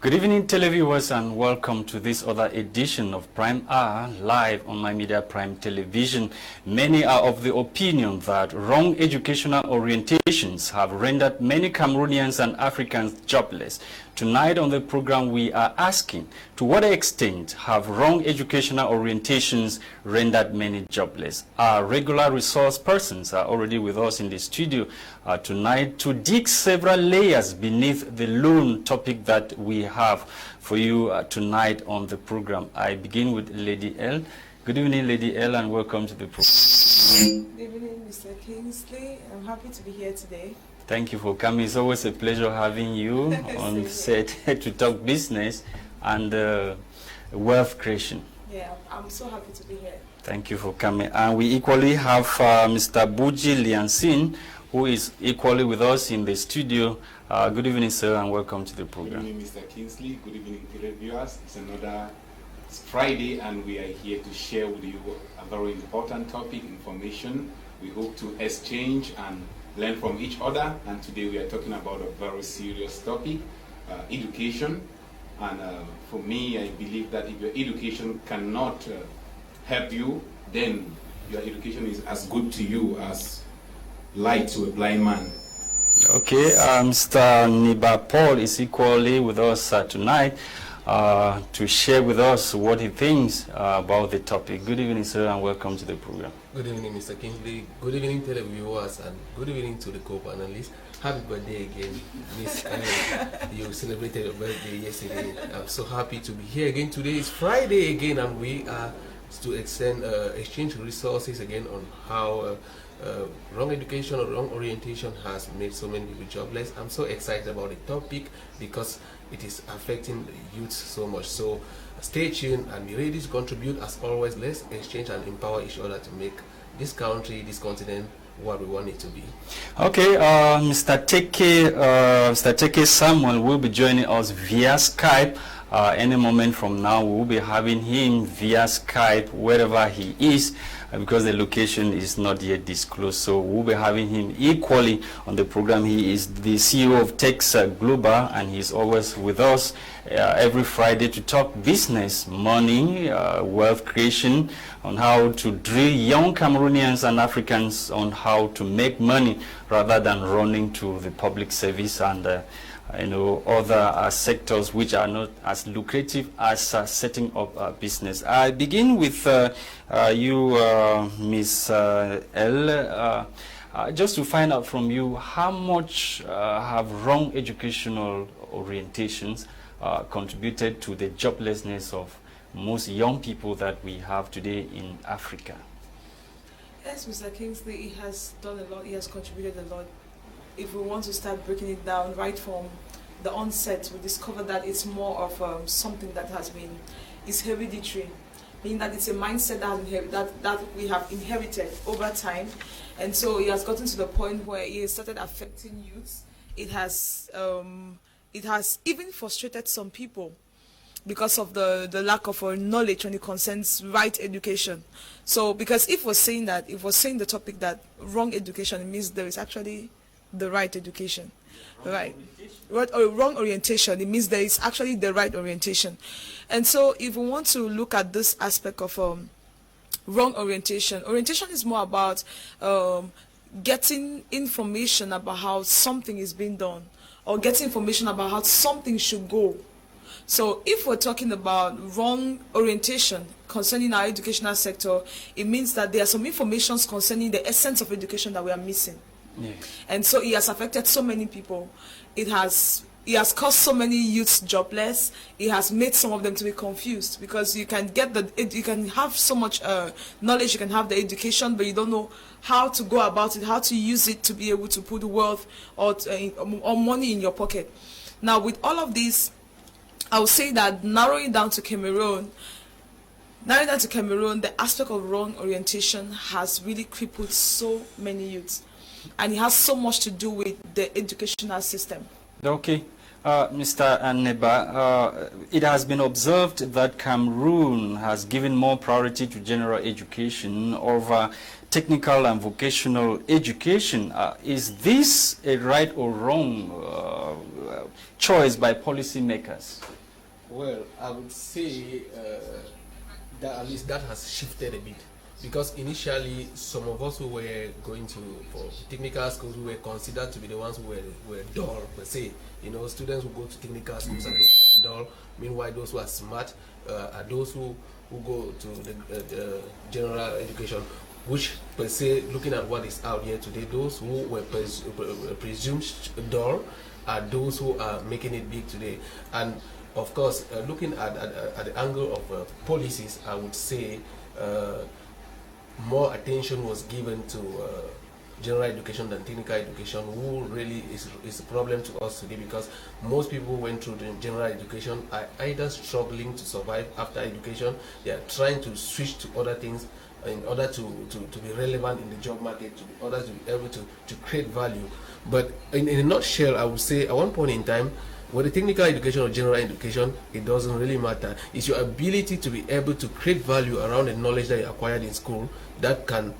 Good evening, televiewers, and welcome to this other edition of Prime Hour, live on My Media Prime Television. Many are of the opinion that wrong educational orientations have rendered many Cameroonians and Africans jobless. Tonight on the program, we are asking, to what extent have wrong educational orientations rendered many jobless? Our regular resource persons are already with us in the studio tonight to dig several layers beneath the lone topic that we have for you tonight on the program. I begin with Lady L. Good evening, Lady L, and welcome to the program. Good evening, Mr. Kingsley. I'm happy to be here today. Thank you for coming. It's always a pleasure having you on set to talk business and wealth creation. Yeah, I'm so happy to be here. Thank you for coming. And we equally have Mr. Buji Liansin, who is equally with us in the studio. Good evening, sir, and welcome to the program. Good evening, Mr. Kingsley. Good evening, televiewers. It's another Friday, and we are here to share with you a very important topic, information. We hope to exchange and learn from each other. And today we are talking about a very serious topic, education. And for me, I believe that if your education cannot help you, then your education is as good to you as light to a blind man. Okay, Mr. Niba Paul is equally with us tonight to share with us what he thinks about the topic. Good evening, sir, and welcome to the program. Good evening, Mr. Kingsley. Good evening, televiewers, and good evening to the co-panelists. Happy birthday again, Miss Kmer. You celebrated your birthday yesterday. I'm so happy to be here again. Today is Friday again, and we are to exchange resources again on how wrong education or wrong orientation has made so many people jobless. I'm so excited about the topic because it is affecting the youth so much. So stay tuned and be ready to contribute. As always, let's exchange and empower each other to make this country, this continent, what we want it to be. Okay, Mr. Teke Samuel will be joining us via Skype. Any moment from now, we will be having him via Skype wherever he is, because the location is not yet disclosed. So we'll be having him equally on the program. He is the CEO of Tex Global, and he's always with us every Friday to talk business, money, wealth creation, on how to drill young Cameroonians and Africans on how to make money rather than running to the public service and other sectors which are not as lucrative as setting up a business. I begin with you, Miss L, just to find out from you, how much have wrong educational orientations contributed to the joblessness of most young people that we have today in Africa? Yes, Mr. Kingsley, he has done a lot. He has contributed a lot. If we want to start breaking it down right from the onset, we discover that it's more of something that is hereditary, meaning that it's a mindset that we have inherited over time, and so it has gotten to the point where it has started affecting youth. It has even frustrated some people because of the lack of knowledge when it concerns right education. So, because if we're saying the topic that wrong education, it means there is actually the right education, right? Wrong orientation, it means there is actually the right orientation. And so if we want to look at this aspect of wrong orientation is more about getting information about how something is being done, or getting information about how something should go. So if we're talking about wrong orientation concerning our educational sector, it means that there are some information concerning the essence of education that we are missing. Yeah. And so it has affected so many people. It has caused so many youths jobless. It has made some of them to be confused, because you can have so much knowledge, you can have the education, but you don't know how to go about it, how to use it to be able to put wealth or money in your pocket. Now, with all of this, I would say that narrowing down to Cameroon, the aspect of wrong orientation has really crippled so many youths. And it has so much to do with the educational system. Okay. Mr. Neba, it has been observed that Cameroon has given more priority to general education over technical and vocational education. Is this a right or wrong choice by policymakers? Well, I would say that at least that has shifted a bit, because initially some of us who were going for technical schools, who were considered to be the ones who were dull per se. You know, students who go to technical schools are those who are dull. Meanwhile, those who are smart are those who go to the general education, which per se, looking at what is out here today, those who were presumed dull are those who are making it big today. And of course, looking at the angle of policies, I would say more attention was given to general education than technical education, who really is a problem to us today, because most people who went through the general education are either struggling to survive after education, they are trying to switch to other things in order to be relevant in the job market, in order to be able to create value. But in a nutshell, I would say at one point in time, whether technical education or general education, it doesn't really matter. It's your ability to be able to create value around the knowledge that you acquired in school that can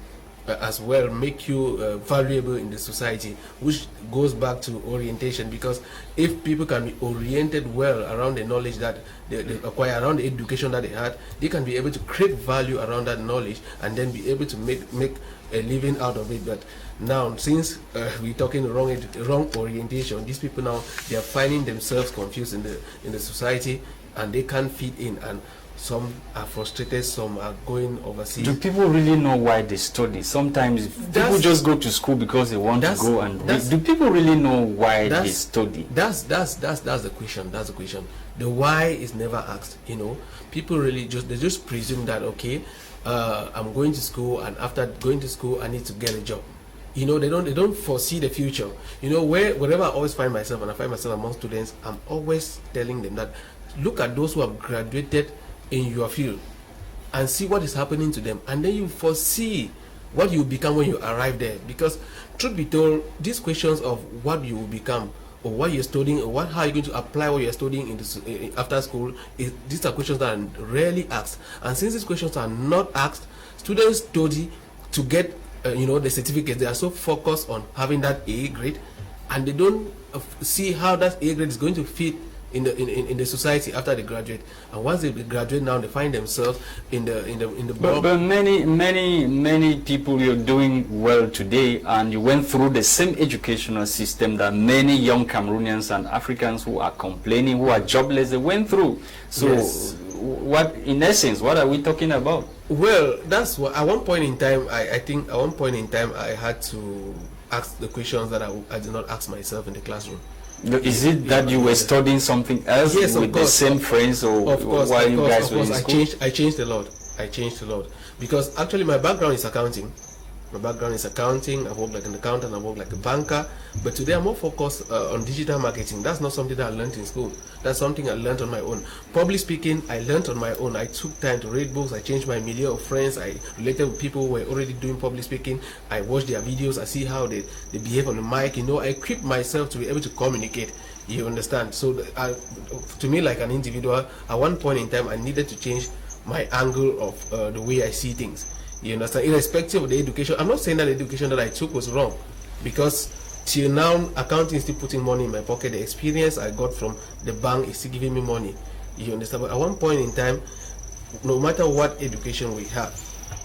as well make you valuable in the society, which goes back to orientation. Because if people can be oriented well around the knowledge that they acquire, around the education that they had, they can be able to create value around that knowledge and then be able to make a living out of it. But now, since we're talking wrong orientation, these people now, they are finding themselves confused in the society, and they can't fit in, and some are frustrated, some are going overseas. Do people really know why they study? Sometimes people just go to school because they want to go and read. Do people really know why they study? That's the question. That's the question. The why is never asked. You know, people really just presume that, okay, I'm going to school, and after going to school, I need to get a job. You know, they don't foresee the future. You know, wherever I always find myself, and I find myself among students, I'm always telling them that look at those who have graduated in your field and see what is happening to them, and then you foresee what you become when you arrive there. Because truth be told, these questions of what you will become, or what you're studying, or how you're going to apply what you're studying after school, these are questions that are rarely asked. And since these questions are not asked, students study to get the certificate. They are so focused on having that A grade, and they don't see how that A grade is going to fit in the society after they graduate. And once they graduate, now they find themselves in the but many people, you're doing well today, and you went through the same educational system that many young Cameroonians and Africans who are complaining, who are jobless, they went through. So yes. What, in essence, what are we talking about? Well, that's what at one point in time, I think at one point in time I had to ask the questions that I did not ask myself in the classroom. Is it that you were studying something else with the same friends, or while you guys were in school? I changed a lot. Because actually my background is accounting. I've worked like an accountant, I've worked like a banker, but today I'm more focused on digital marketing. That's not something that I learned in school. That's something I learned on my own. Public speaking, I learned on my own. I took time to read books, I changed my milieu of friends, I related with people who were already doing public speaking, I watched their videos, I see how they behave on the mic, I equipped myself to be able to communicate, you understand? So to me, like an individual, at one point in time, I needed to change my angle of the way I see things. You understand? Irrespective of the education, I'm not saying that the education that I took was wrong, because till now, accounting is still putting money in my pocket. The experience I got from the bank is still giving me money. You understand? But at one point in time, no matter what education we have,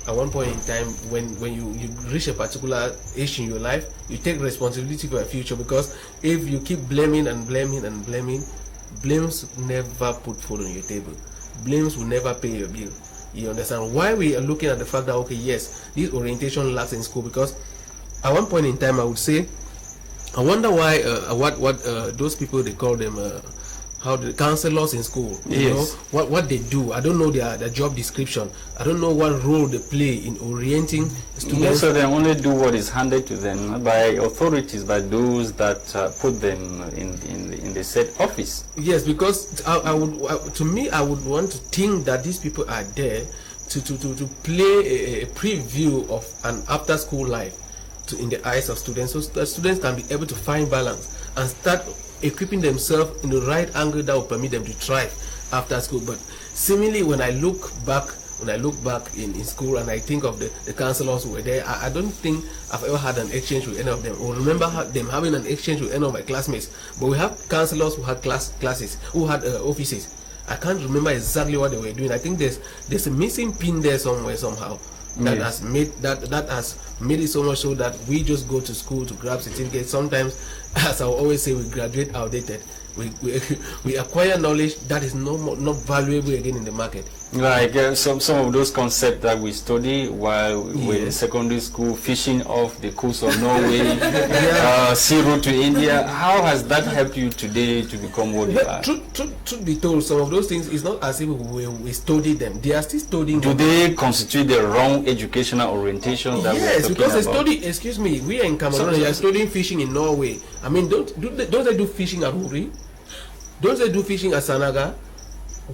at one point in time, when you reach a particular age in your life, you take responsibility for your future. Because if you keep blaming, blames never put food on your table. Blames will never pay your bill. You understand why we are looking at the fact that, okay, yes, this orientation lacks in school? Because at one point in time, I would say, I wonder why what those people, they call them how the counselors in school, you know, what they do. I don't know their job description. I don't know what role they play in orienting students. So they only do what is handed to them by authorities, by those that put them in the said office. Yes, because I would want to think that these people are there to play a preview of an after school life in the eyes of students, so that students can be able to find balance and start equipping themselves in the right angle that will permit them to thrive after school. But seemingly, when I look back when I look back in school and I think of the counselors who were there, I don't think I've ever had an exchange with any of them, or remember them having an exchange with any of my classmates. But we have counselors who had classes, who had offices. I can't remember exactly what they were doing. I think there's a missing pin there somewhere, somehow, that has made it so much so that we just go to school to grab certificates. Sometimes, as I always say, we graduate outdated. We acquire knowledge that is not valuable again in the market. Like some of those concepts that we study while we're in secondary school, fishing off the coast of Norway, sea route to India. How has that helped you today to become what you are? Truth be told, some of those things is not as if we studied them. They are still studying. Do they constitute the wrong educational orientation that we're talking because about? they study. Excuse me, we are in Cameroon. They are studying fishing in Norway. I mean, don't they do fishing at Uri? Don't they do fishing at Sanaga?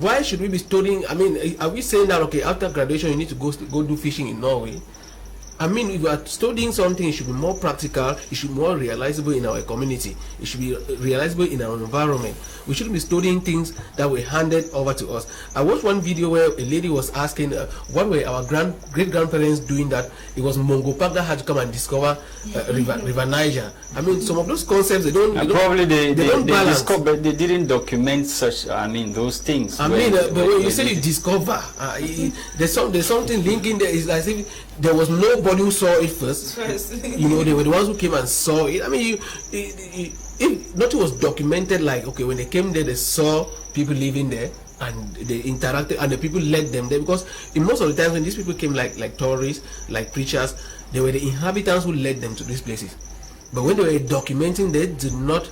Why should we be studying? I mean, are we saying that, okay, after graduation you need to go do fishing in Norway? I mean, if you are studying something, it should be more practical, it should be more realizable in our community, it should be realizable in our environment. We shouldn't be studying things that were handed over to us. I watched one video where a lady was asking what were our great-grandparents doing that it was Mongo Park that had to come and discover River Niger. I mean, some of those concepts, they don't balance. But they didn't document such, I mean, those things. I mean, but when you say you discover, there's something linking there. It's as if there was nobody who saw it first. You know, they were the ones who came and saw it. I mean, if nothing was documented, like, okay, when they came there, they saw people living there and they interacted and the people led them there, because in most of the times when these people came like tourists, like preachers, they were the inhabitants who led them to these places. But when they were documenting, they did not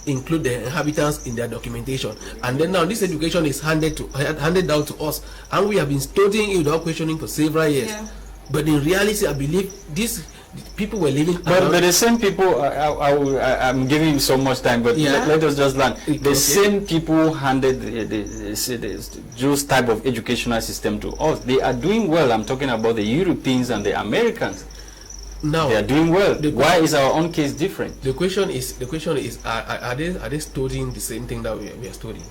include the inhabitants in their documentation. And then now this education is handed down to us, and we have been studying it without questioning for several years. But in reality, I believe these people were living. But the same people, I'm giving you so much time, but let us just learn. The same people handed those type of educational system to us. They are doing well. I'm talking about the Europeans and the Americans. Now they are doing well. Why is our own case different? The question is, are they studying the same thing that we are studying?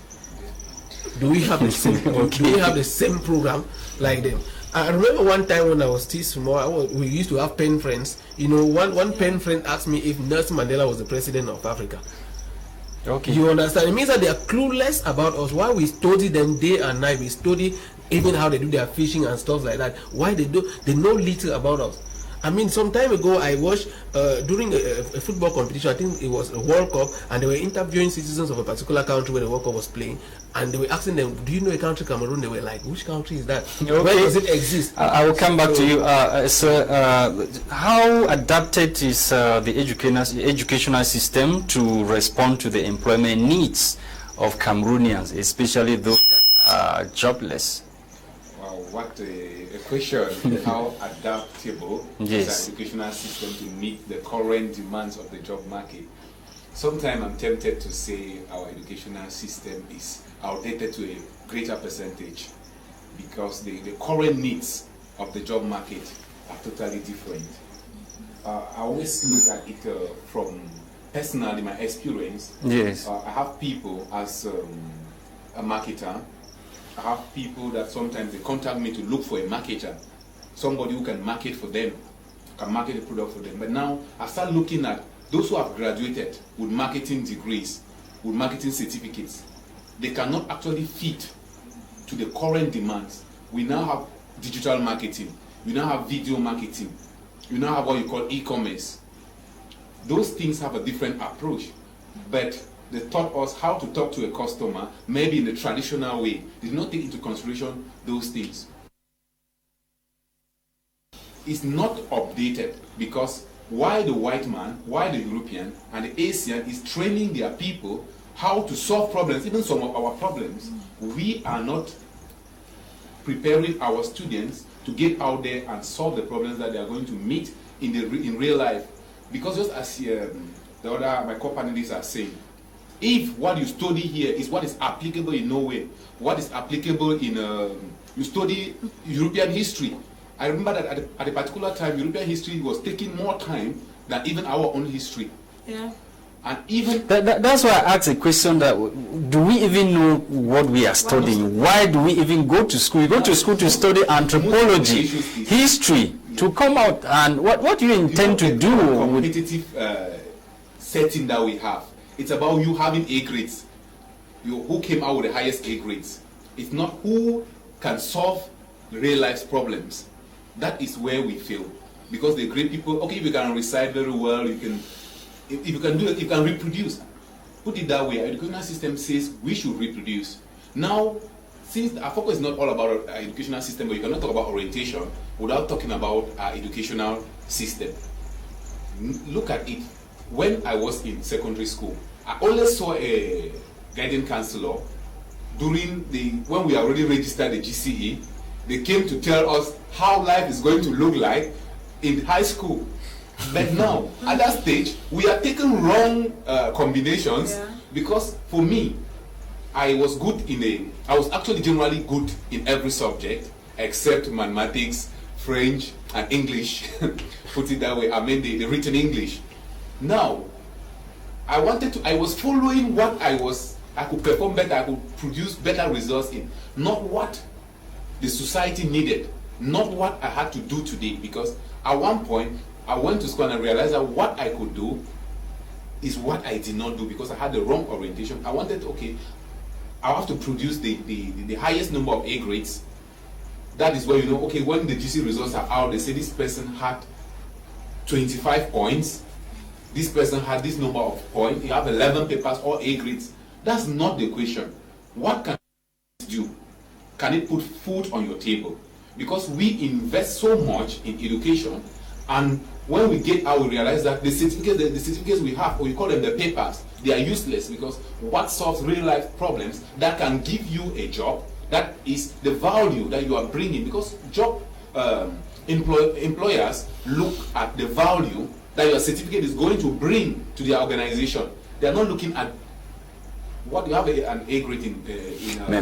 Do we have the same? Do we have the same program like them? I remember one time when I was still small, we used to have pen friends. You know, one pen friend asked me if Nelson Mandela was the president of Africa. Okay. You understand? It means that they are clueless about us. Why we study them day and night. We study even how they do their fishing and stuff like that. Why they know little about us. I mean, some time ago, I watched during a football competition, I think it was a World Cup, and they were interviewing citizens of a particular country where the World Cup was playing, and they were asking them, do you know a country, Cameroon? They were like, which country is that? Okay. Where does it exist? I will come back to you. Sir, how adapted is the educational system to respond to the employment needs of Cameroonians, especially those that are jobless? Wow, what a question. How adaptable is the educational system to meet the current demands of the job market? Sometimes I'm tempted to say our educational system is outdated to a greater percentage, because the current needs of the job market are totally different. I always look at it from personally my experience. Yes. I have people as a marketer. I have people that sometimes they contact me to look for a marketer, somebody who can market for them, can market a product for them. But now I start looking at those who have graduated with marketing degrees, with marketing certificates. They cannot actually fit to the current demands. We now have digital marketing. We now have video marketing. We now have what you call e-commerce. Those things have a different approach. But they taught us how to talk to a customer, maybe in the traditional way. They did not take into consideration those things. It's not updated, because why the white man, why the European, and the Asian is training their people how to solve problems, even some of our problems, we are not preparing our students to get out there and solve the problems that they are going to meet in real life. Because just as my co-panelists are saying, if what you study here is what is applicable in Norway, what is applicable in, you study European history. I remember that at a particular time, European history was taking more time than even our own history. Yeah. And even that's why I asked a question that do we even know what we are studying? Why do we even go to school? We go to school to study anthropology, history, to come out, and what do you intend to do? Competitive setting that we have. It's about you having A grades. Who came out with the highest A grades. It's not who can solve real life problems. That is where we fail. Because the great people, okay, if you can recite very well, you can. If you can do it, you can reproduce. Put it that way. Our educational system says we should reproduce. Now, since our focus is not all about our educational system, but you cannot talk about orientation without talking about our educational system. Look at it. When I was in secondary school, I always saw a guidance counselor when we already registered the GCE. They came to tell us how life is going to look like in high school. But now, at that stage, we are taking wrong combinations because for me, I was actually generally good in every subject except mathematics, French, and English. Put it that way, I mean the written English. Now, I was following what I could perform better, I could produce better results in, not what the society needed, not what I had to do today, because at one point, I went to school and I realized that what I could do is what I did not do because I had the wrong orientation. I wanted, okay, I have to produce the highest number of A grades. That is where, you know, okay, when the GC results are out, they say this person had 25 points, this person had this number of points, you have 11 papers, all A grades. That's not the question. What can it do? Can it put food on your table? Because we invest so much in education, and when we get out, we realize that the certificates we have, or we call them the papers, they are useless because what solves real life problems that can give you a job, that is the value that you are bringing, because employers look at the value that your certificate is going to bring to their organization. They are not looking at what you have an A grade in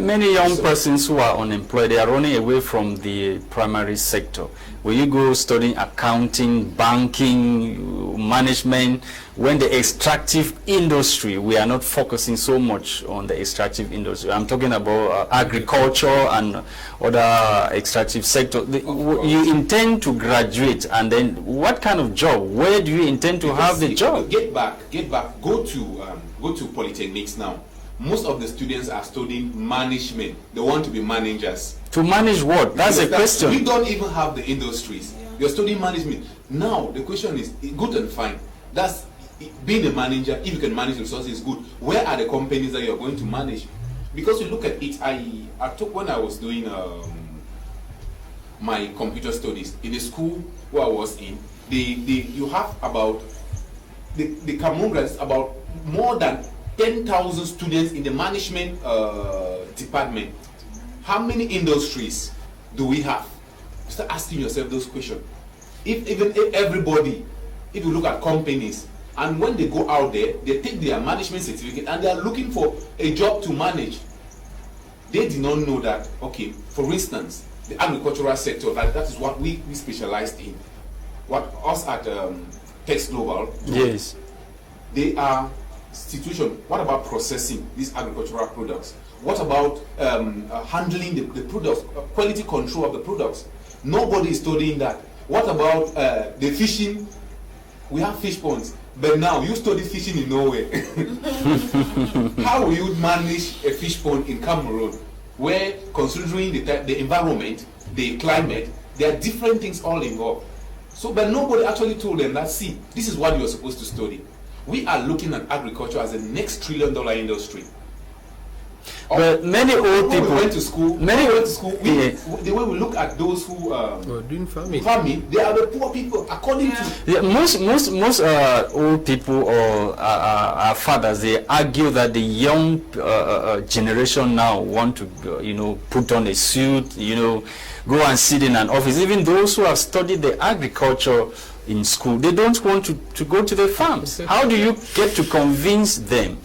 many young persons who are unemployed, they are running away from the primary sector. When you go studying accounting, banking, management, when the extractive industry, we are not focusing so much on the extractive industry. I'm talking about agriculture and other extractive sector. You intend to graduate, and then what kind of job? Where do you intend to have the job? Get back. Go to polytechnics now. Most of the students are studying management. They want to be managers. To manage what? That's a question. We don't even have the industries. Yeah. You're studying management. Now, the question is, good and fine. That's being a manager. If you can manage resources, good. Where are the companies that you're going to manage? Because you look at it, I took when I was doing my computer studies in the school where I was in, you have about, the Cameroon has about more than 10,000 students in the management department. How many industries do we have? Start asking yourself those questions. If everybody, if you look at companies, and when they go out there, they take their management certificate and they are looking for a job to manage. They did not know that, okay, for instance, the agricultural sector, that is what we specialized in. What us at Tex Global do, yes, they are situation. What about processing these agricultural products? What about handling the products, quality control of the products? Nobody is studying that. What about the fishing? We have fish ponds, but now you study fishing in Norway. How will you manage a fish pond in Cameroon, where considering the environment, the climate, there are different things all involved? So, but nobody actually told them that, see, this is what you are supposed to study. We are looking at agriculture as the next $1 trillion industry. But many old people went to school. The way we look at those who doing farming, they are the poor people. According to most old people or our fathers, they argue that the young generation now want to put on a suit, go and sit in an office. Even those who have studied the agriculture in school, they don't want to go to the farms. How do you get to convince them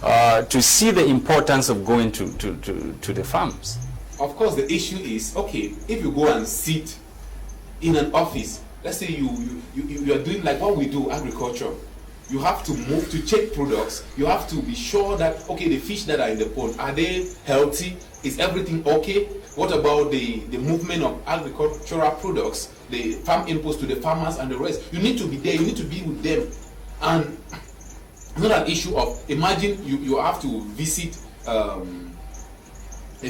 to see the importance of going to the farms? Of course, the issue is, okay, if you go and sit in an office, let's say you are doing like what we do, agriculture, You have to move to check products. You have to be sure that, okay, the fish that are in the pond, are they healthy? Is everything okay? What about the movement of agricultural products, the farm inputs to the farmers and the rest? You need to be there. You need to be with them. And it's not an issue of, imagine you have to visit a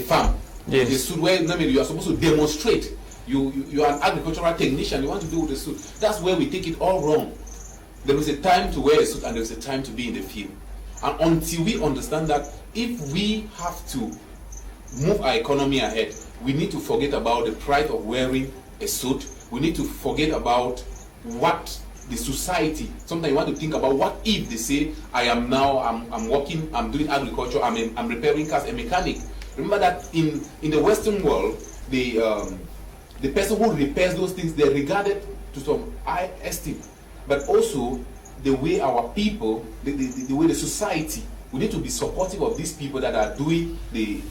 farm. Yes. The suit where you are supposed to demonstrate. You are an agricultural technician. You want to do with the suit. That's where we take it all wrong. There is a time to wear a suit and there is a time to be in the field. And until we understand that, if we have to move our economy ahead, we need to forget about the pride of wearing a suit. We need to forget about what the society, sometimes you want to think about, what if they say, I'm working, I'm doing agriculture, I'm repairing cars, a mechanic. Remember that in the Western world, the person who repairs those things, they're regarded to some high esteem. But also, the way our people, the way the society, we need to be supportive of these people that are doing the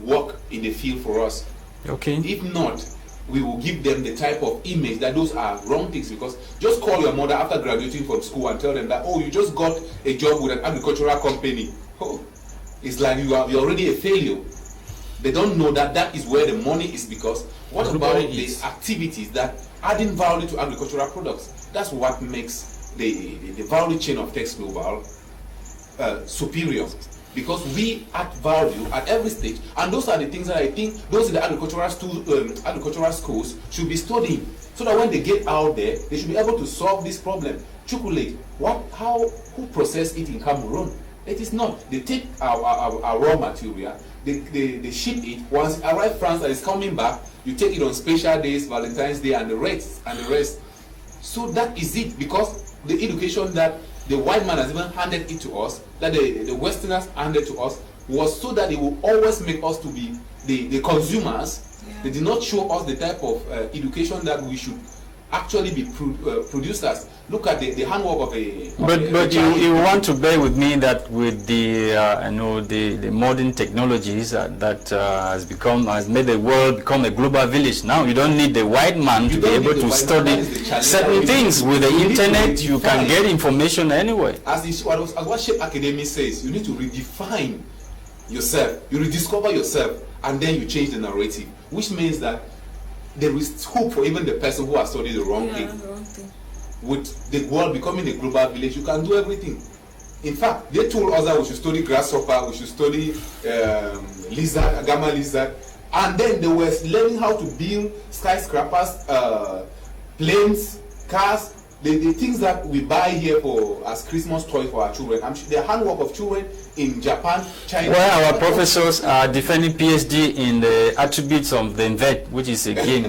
work in the field for us. Okay. If not, we will give them the type of image that those are wrong things. Because just call your mother after graduating from school and tell them that, oh, you just got a job with an agricultural company. Oh, it's like you're already a failure. They don't know that that is where the money is, because what about the activities that adding value to agricultural products? That's what makes the value chain of Text Global superior, because we add value at every stage, and those are the things that I think those in the agricultural schools should be studying, so that when they get out there, they should be able to solve this problem. Chocolate, who process it in Cameroon? It is not. They take our raw material, they ship it. Once it arrives France and it's coming back, you take it on special days, Valentine's Day, and the rest. So that is it, because the education that the white man has even handed it to us, that the Westerners handed to us, was so that they will always make us to be the consumers. Yeah. They did not show us the type of education that we should actually be producers. Look at the handwork of a. But you want to bear with me that with the the modern technologies that has made the world become a global village. Now you don't need the white man to be able to study certain things. With the internet, you can get information anyway. As what Shape Academy says, you need to redefine yourself. You rediscover yourself, and then you change the narrative, which means that there is hope for even the person who has studied the wrong thing. With the world becoming a global village, you can do everything. In fact, they told us that we should study grasshopper, we should study lizard, gamma lizard, and then they were learning how to build skyscrapers, planes, cars, the things that we buy here as Christmas toys for our children. I'm sure the handwork of children in Japan, China. Well, our professors are defending PhD in the attributes of the invert, which is a game.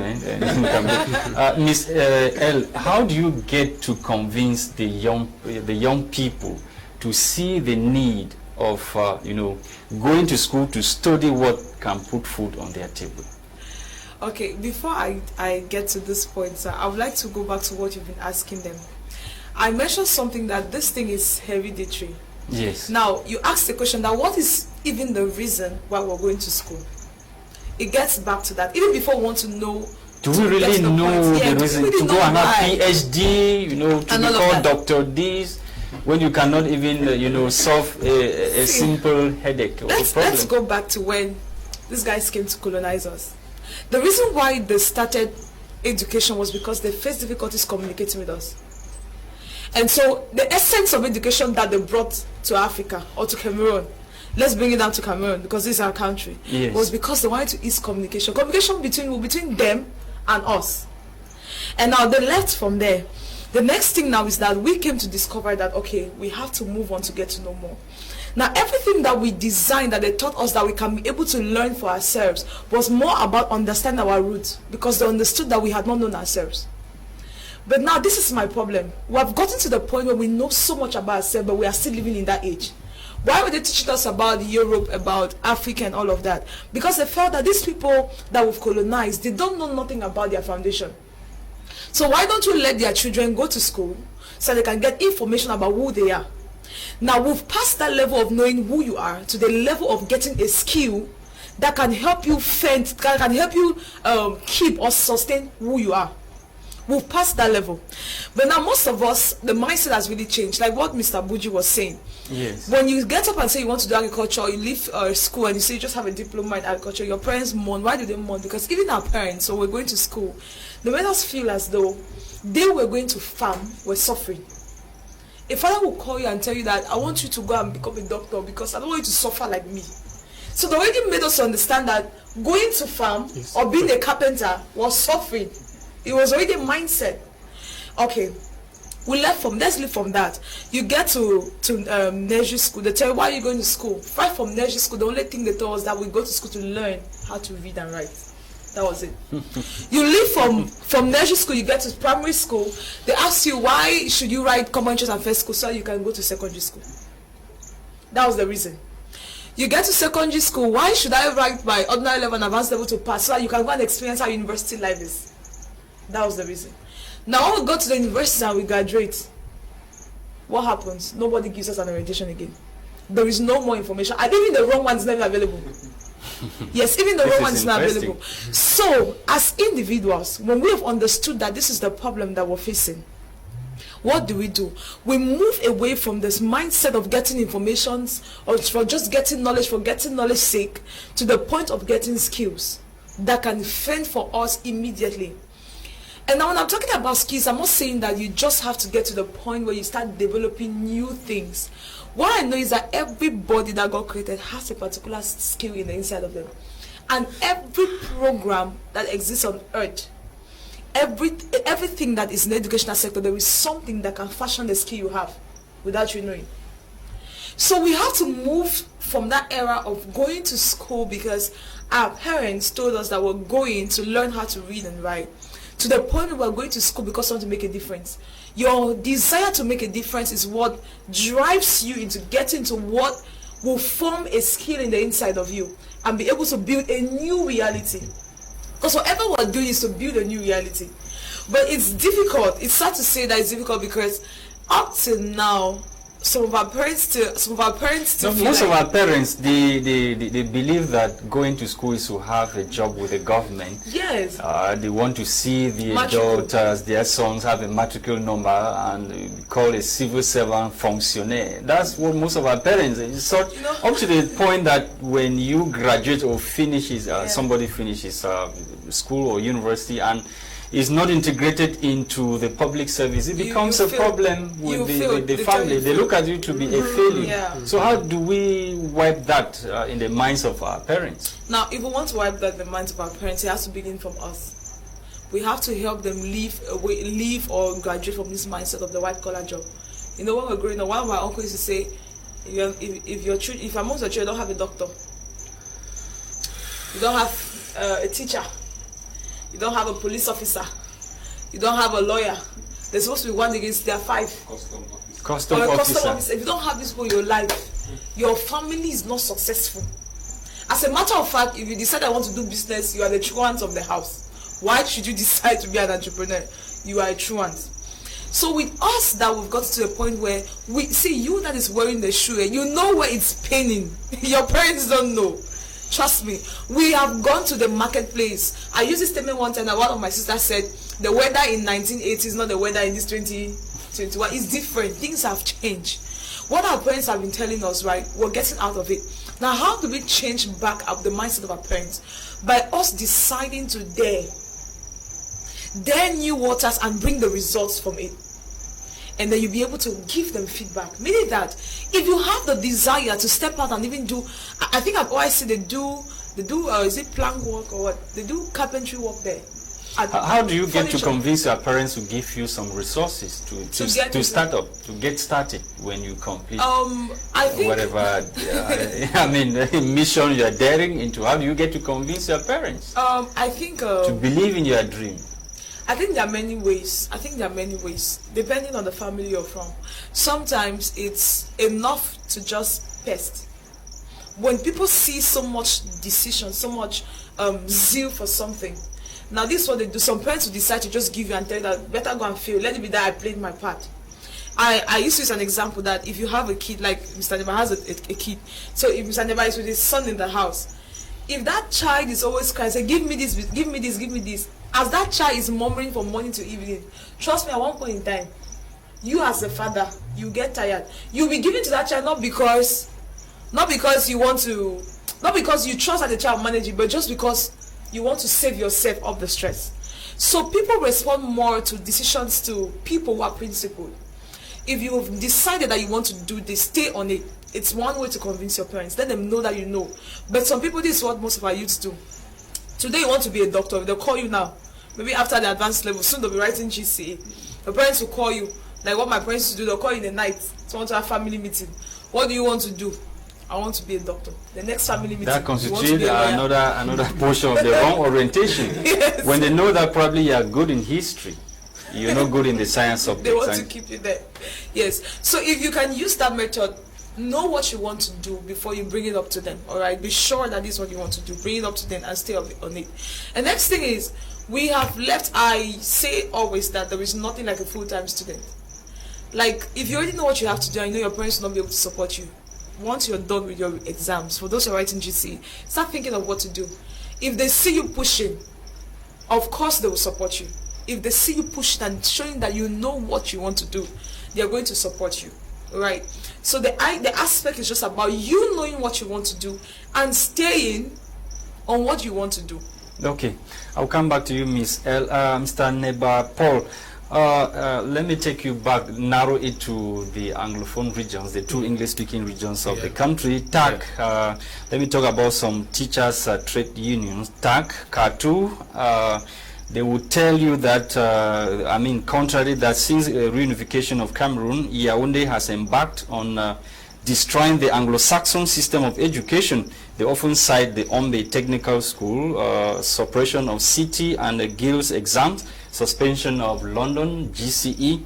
Ms. L, how do you get to convince the young people to see the need of going to school to study what can put food on their table? Okay, before I get to this point, sir, I would like to go back to what you've been asking them. I mentioned something that this thing is hereditary. Yes. Now, you asked the question that what is even the reason why we're going to school? It gets back to that. Even before we want to know. Do we really know the reason to go and have PhD, to be called Dr. This, when you cannot even, solve a simple headache or problem? Let's go back to when these guys came to colonize us. The reason why they started education was because they faced difficulties communicating with us. And so the essence of education that they brought to Africa or to Cameroon, let's bring it down to Cameroon because this is our country, yes, was because they wanted to ease communication. Communication between them and us. And now they left from there. The next thing now is that we came to discover that, okay, we have to move on to get to know more. Now, everything that we designed, that they taught us that we can be able to learn for ourselves, was more about understanding our roots, because they understood that we had not known ourselves. But now, this is my problem. We have gotten to the point where we know so much about ourselves, but we are still living in that age. Why were they teaching us about Europe, about Africa and all of that? Because they felt that these people that we've colonized, they don't know nothing about their foundation. So why don't we let their children go to school so they can get information about who they are? Now we've passed that level of knowing who you are to the level of getting a skill that can help you fend, can help you keep or sustain who you are. We've passed that level. But now most of us, the mindset has really changed. Like what Mr. Buji was saying. Yes. When you get up and say you want to do agriculture, or you leave school and you say you just have a diploma in agriculture, your parents mourn. Why do they mourn? Because even our parents, so we're going to school, they made us feel as though they were going to farm, were suffering. A father will call you and tell you that I want you to go and become a doctor because I don't want you to suffer like me. So they already made us understand that going to farm or being a carpenter was suffering. It was already a mindset. Okay, let's leave from that. You get to nursery school, they tell you, why are you going to school? Right from nursery school, the only thing they told us that we go to school to learn how to read and write. That was it. You leave from nursery school, you get to primary school, they ask you, why should you write common interest and first school so you can go to secondary school? That was the reason. You get to secondary school, why should I write my ordinary level and advanced level to pass so that you can go and experience how university life is? That was the reason. Now when we go to the university and we graduate, what happens? Nobody gives us an orientation again. There is no more information. And even the wrong one is never available. Yes, even the wrong one is not available. So, as individuals, when we have understood that this is the problem that we're facing, what do? We move away from this mindset of getting information or for just getting knowledge for getting knowledge sake to the point of getting skills that can fend for us immediately. And now when I'm talking about skills, I'm not saying that you just have to get to the point where you start developing new things. What I know is that everybody that God created has a particular skill in the inside of them. And every program that exists on earth, everything that is in the educational sector, there is something that can fashion the skill you have without you knowing. So we have to move from that era of going to school because our parents told us that we're going to learn how to read and write, to the point where we're going to school because we want to make a difference. Your desire to make a difference is what drives you into getting to what will form a skill in the inside of you and be able to build a new reality. Because whatever we're doing is to build a new reality. But it's difficult. It's sad to say that it's difficult because up till now, some of our parents most of our parents, they believe that going to school is to have a job with the government. Yes. They want to see their daughters, their sons have a matriculation number and call a civil servant fonctionnaire. That's what most of our parents, up to the point that when you graduate or finishes, somebody finishes school or university and is not integrated into the public service, it becomes a problem with the family. They look at you to be a failure. Yeah. So how do we wipe that in the minds of our parents? Now, if we want to wipe that in the minds of our parents, it has to begin from us. We have to help them leave or graduate from this mindset of the white-collar job. You know, when we're growing up, one of my uncles used to say, if amongst your children don't have a doctor, you don't have a teacher, you don't have a police officer, you don't have a lawyer, there's supposed to be one against their five. Custom officer. If you don't have this for your life, your family is not successful. As a matter of fact, if you decide I want to do business, you are the truant of the house. Why should you decide to be an entrepreneur? You are a truant. So with us that we've got to a point where we see you that is wearing the shoe and you know where it's paining. Your parents don't know. Trust me, we have gone to the marketplace. I used this statement one time that one of my sisters said, the weather in 1980 is not the weather in this 2021. It's different. Things have changed. What our parents have been telling us, right, we're getting out of it. Now, how do we change back up the mindset of our parents? By us deciding to dare new waters and bring the results from it. And then you'll be able to give them feedback. Meaning that if you have the desire to step out and even do, I think I've always seen they do is it plank work or what? They do carpentry work there. How do you get to convince your parents to give you some resources to start up, to get started when you complete I think whatever mission you are daring into? How do you get to convince your parents I think to believe in your dream? I think there are many ways. Depending on the family you're from. Sometimes it's enough to just pest. When people see so much decision, so much zeal for something. Now this is what they do. Some parents will decide to just give you and tell you that better go and fail. Let it be that I played my part. I used to use an example that if you have a kid, like Mr. Nema has a kid. So if Mr. Nema is with his son in the house, if that child is always crying, say, give me this, give me this, give me this, As that child is murmuring from morning to evening, trust me, at one point in time, you as a father, you get tired. You'll be giving to that child not because you want to, not because you trust that the child manage it, but just because you want to save yourself of the stress. So people respond more to decisions to people who are principled. If you've decided that you want to do this, stay on it. It's one way to convince your parents. Let them know that you know. But some people, this is what most of our youths do. Today you want to be a doctor, they'll call you now. Maybe after the advanced level, soon they'll be writing GCA. Your parents will call you, like what my parents used to do, they'll call you in the night to want to have family meeting. What do you want to do? I want to be a doctor. The next family meeting, that constitutes another portion of the wrong orientation. Yes. When they know that probably you are good in history, you're not good in the science subjects. They want to keep you there. Yes. So if you can use that method, know what you want to do before you bring it up to them. All right. Be sure that this is what you want to do. Bring it up to them and stay on it. And next thing is, we have left. I say always that there is nothing like a full-time student. Like if you already know what you have to do, I know your parents will not be able to support you. Once you're done with your exams, for those who are writing GCE, start thinking of what to do. If they see you pushing, of course they will support you. If they see you pushing and showing that you know what you want to do, they are going to support you. Right? So the aspect is just about you knowing what you want to do and staying on what you want to do. Okay, I'll come back to you, Miss L. Mr. Neba Paul. Let me take you back, narrow it to the Anglophone regions, the two English-speaking regions of the country. TAC, let me talk about some teachers' trade unions. TAC, CATU, they will tell you that, contrary that since the reunification of Cameroon, Yaoundé has embarked on destroying the Anglo-Saxon system of education. They often cite the Ombe Technical School, suppression of city and guilds exams, suspension of London, GCE,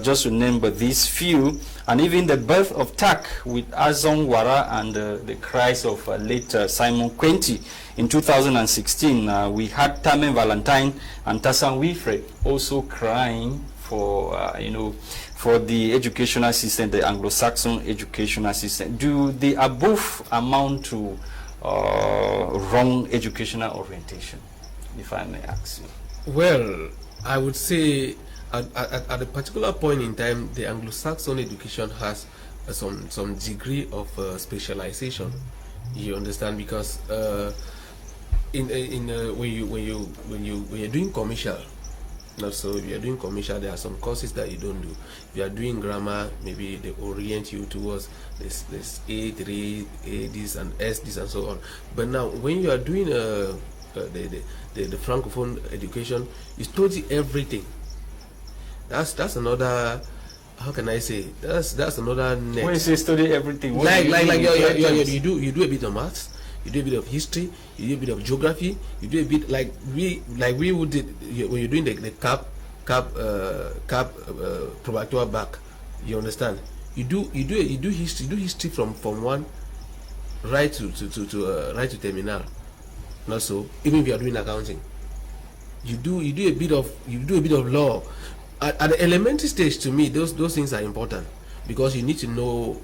just to name but these few, and even the birth of TAC with Azong Wara and the Crise of late Simon Quenti. In 2016, we had Tame Valentine and Tassan Wilfred also crying for, for the educational system, the Anglo-Saxon educational system. Do the above amount to wrong educational orientation, if I may ask you? Well, I would say at a particular point in time, the Anglo-Saxon education has some degree of specialization. You understand, because when you're doing commercial, so if you're doing commercial, there are some courses that you don't do. If you are doing grammar, maybe they orient you towards this A3, A this and S this and so on. But now, when you are doing the Francophone education, you study everything. That's another. How can I say? That's another net. When you say study everything, you do a bit of maths, you do a bit of history, you do a bit of geography, you do a bit like we would did when you're doing the cap probatoire back. You understand? You do history from one right to terminal. Not so. Even if you are doing accounting, you do a bit of law. At the elementary stage, to me, those things are important, because you need to know,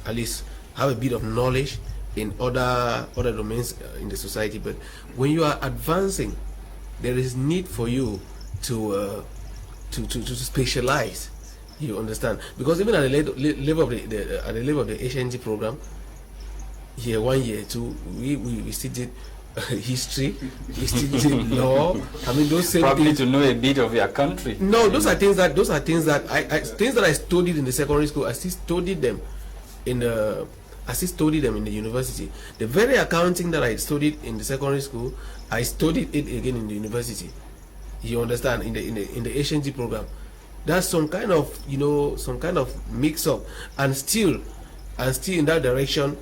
at least have a bit of knowledge in other domains in the society. But when you are advancing, there is need for you to specialize. You understand? Because even at the level of the HNG program, year 1, year 2, we still did history, we still did law. I mean, those same probably things. To know a bit of your country. No, those are things that I studied in the secondary school. I still studied them in the university. The very accounting that I studied in the secondary school, I studied it again in the university. You understand? In the HNG program, that's some kind of mix up, and still in that direction.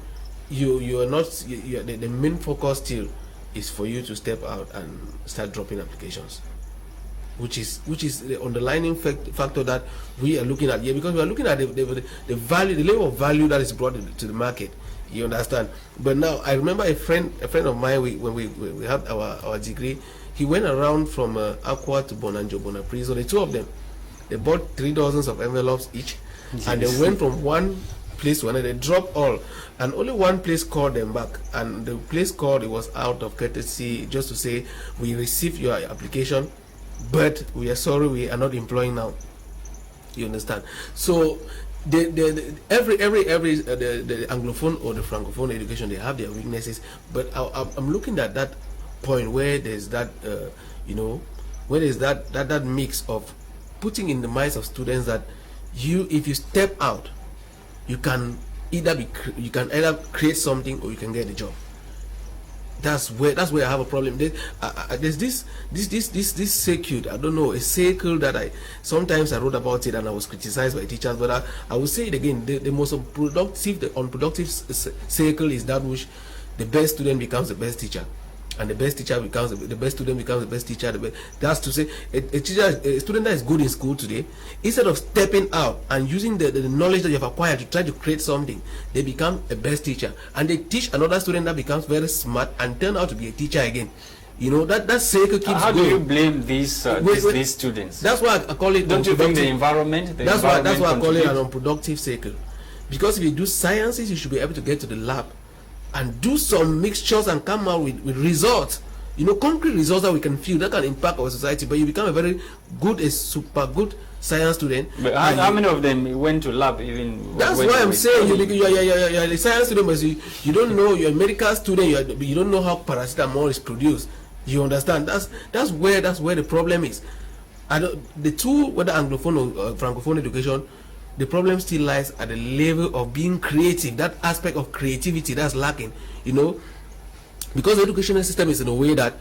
You are not. The main focus still is for you to step out and start dropping applications, which is the underlying factor that we are looking at here, because we are looking at the value, the level of value that is brought to the market. You understand? But now I remember a friend of mine. When we had our degree, he went around from Aqua to Bonanjo Bonaprise. So the two of them, they bought 3 dozens of envelopes each, and they went from one place to another. They drop all, and only one place called them back, and the place called, it was out of courtesy, just to say, we received your application, but we are sorry, we are not employing now. You understand? So the Anglophone or the Francophone education, they have their weaknesses, but I'm looking at that point where there's that where there's that mix of putting in the minds of students that if you step out, you can either create something or you can get a job. That's where I have a problem. There's this circuit, I don't know, a circle that sometimes I wrote about it and I was criticized by teachers, but I will say it again. The most unproductive circle is that which the best student becomes the best teacher, and the best teacher becomes the best student becomes the best teacher. That's to say, a student that is good in school today, instead of stepping out and using the knowledge that you have acquired to try to create something, they become a best teacher, and they teach another student that becomes very smart and turn out to be a teacher again. That circle keeps going. How do you blame these students? That's why I call it. Don't you think the environment? That's why I call it an unproductive circle. Because if you do sciences, you should be able to get to the lab and do some mixtures and come out with results, concrete results that we can feel, that can impact our society. But you become a super good science student. But how many of them went to lab even? That's why I'm saying you're a science student, but you don't know, you're a medical student, you don't know how paracetamol is produced. You understand? That's where the problem is. The two, whether Anglophone or Francophone education, the problem still lies at the level of being creative. That aspect of creativity that's lacking, because the educational system is in a way that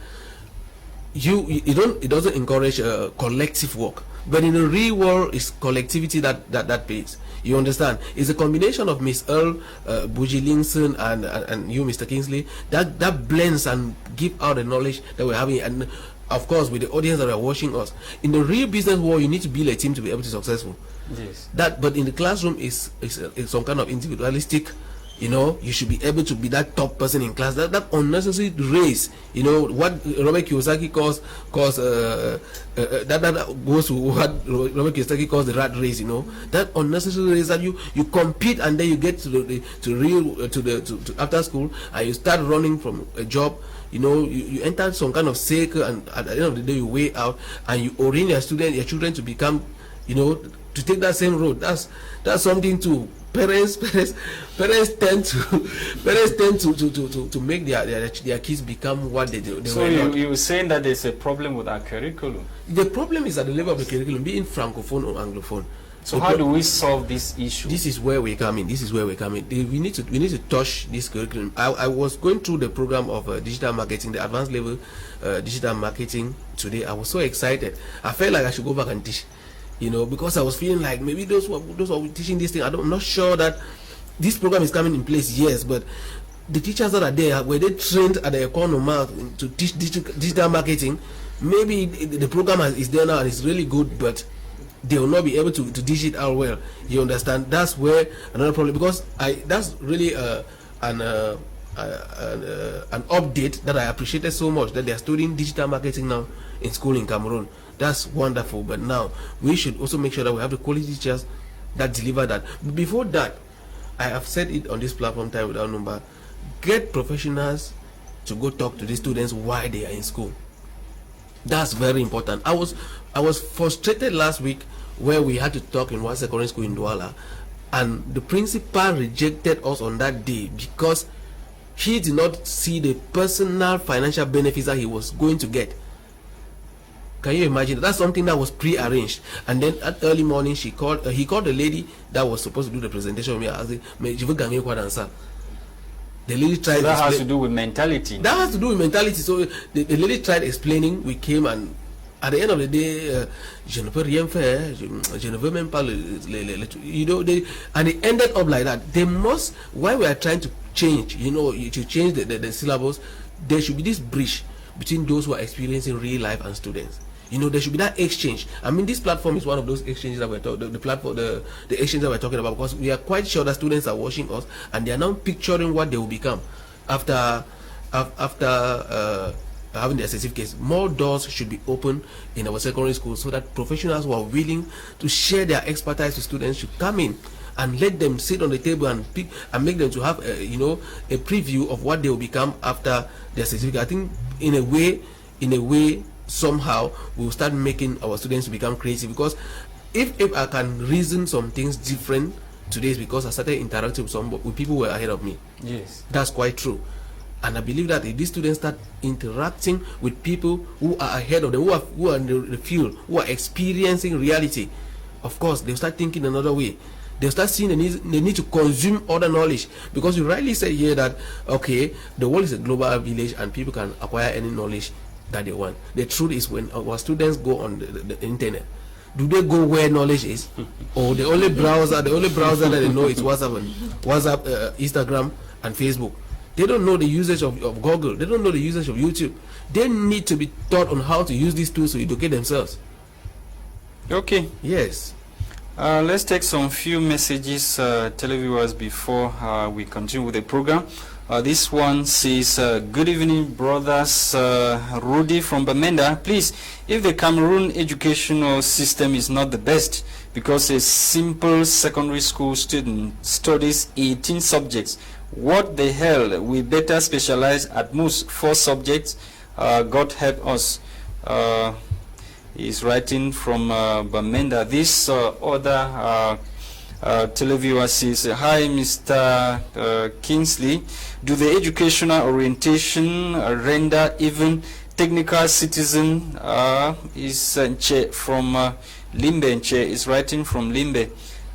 it doesn't encourage collective work, but in the real world, it's collectivity that pays. You understand? It's a combination of Miss Earl, Buji Linson, and you, Mr. Kingsley, that blends and give out the knowledge that we're having, and of course with the audience that are watching us. In the real business world, you need to build a team to be able to be successful. Yes. But in the classroom is some kind of individualistic. You should be able to be that top person in class. That unnecessary race. What Robert Kiyosaki calls that goes to what Robert Kiyosaki calls the rat race. That unnecessary race that you compete, and then you get to after school and you start running from a job. You enter some kind of circle, and at the end of the day you weigh out and you orient your children to become, to take that same road. That's something to parents tend to make their kids become what they do. So you're saying that there's a problem with our curriculum? The problem is at the level of the curriculum, being Francophone or Anglophone. So how do we solve this issue? This is where we come in. We need to touch this curriculum. I was going through the program of digital marketing, the advanced level digital marketing today. I was so excited. I felt like I should go back and teach. Because I was feeling like maybe those who are teaching this thing, I'm not sure that this program is coming in place. Yes, but the teachers that are there, were they trained at the economy to teach digital marketing? Maybe the program is there now and it's really good, but they will not be able to dish it out well. You understand? That's where another problem, because that's really an update that I appreciated so much, that they are studying digital marketing now in school in Cameroon. That's wonderful. But now we should also make sure that we have the quality teachers that deliver that. But before that, I have said it on this platform time without number, get professionals to go talk to the students while they are in school. That's very important. I was frustrated last week where we had to talk in one secondary school in Douala, and the principal rejected us on that day because he did not see the personal financial benefits that he was going to get. Can you imagine? That's something that was pre-arranged. And then at early morning, he called the lady that was supposed to do the presentation with me. I said, the lady tried. So that has to do with mentality. That has to do with mentality. So the lady tried explaining. We came, and at the end of the day, je ne peux rien faire. Je ne veux même pas and it ended up like that. They must. While we are trying to change, to change the syllabus, there should be this bridge between those who are experiencing real life and students. There should be that exchange. I mean, this platform is one of those exchanges that we're talking. The exchange that we're talking about, because we are quite sure that students are watching us and they are now picturing what they will become after having their certificates. More doors should be open in our secondary schools so that professionals who are willing to share their expertise to students should come in and let them sit on the table and pick and make them to have a preview of what they will become after their certificate. I think in a way somehow we will start making our students become creative, because if I can reason some things different today, is because I started interacting with people who were ahead of me. Yes, that's quite true. And I believe that if these students start interacting with people who are ahead of them, who are in the field, who are experiencing reality, of course they'll start thinking another way. They'll start seeing the need to consume other knowledge, because you rightly said here that okay, the world is a global village and people can acquire any knowledge that they want. The truth is, when our students go on the internet, do they go where knowledge is, or the only browser that they know is WhatsApp, Instagram, and Facebook? They don't know the usage of Google. They don't know the usage of YouTube. They need to be taught on how to use these tools to educate themselves. Okay. Yes. Let's take some few messages, televiewers, before we continue with the program. This one says, good evening, brothers. Rudy from Bamenda. Please, if the Cameroon educational system is not the best, because a simple secondary school student studies 18 subjects, what the hell? We better specialize at most 4 subjects. God help us. He's writing from Bamenda. This other televiewer says, hi, Mr. Kingsley. Do the educational orientation render even technical citizen? Is Nche from Limbe. Nche is writing from Limbe.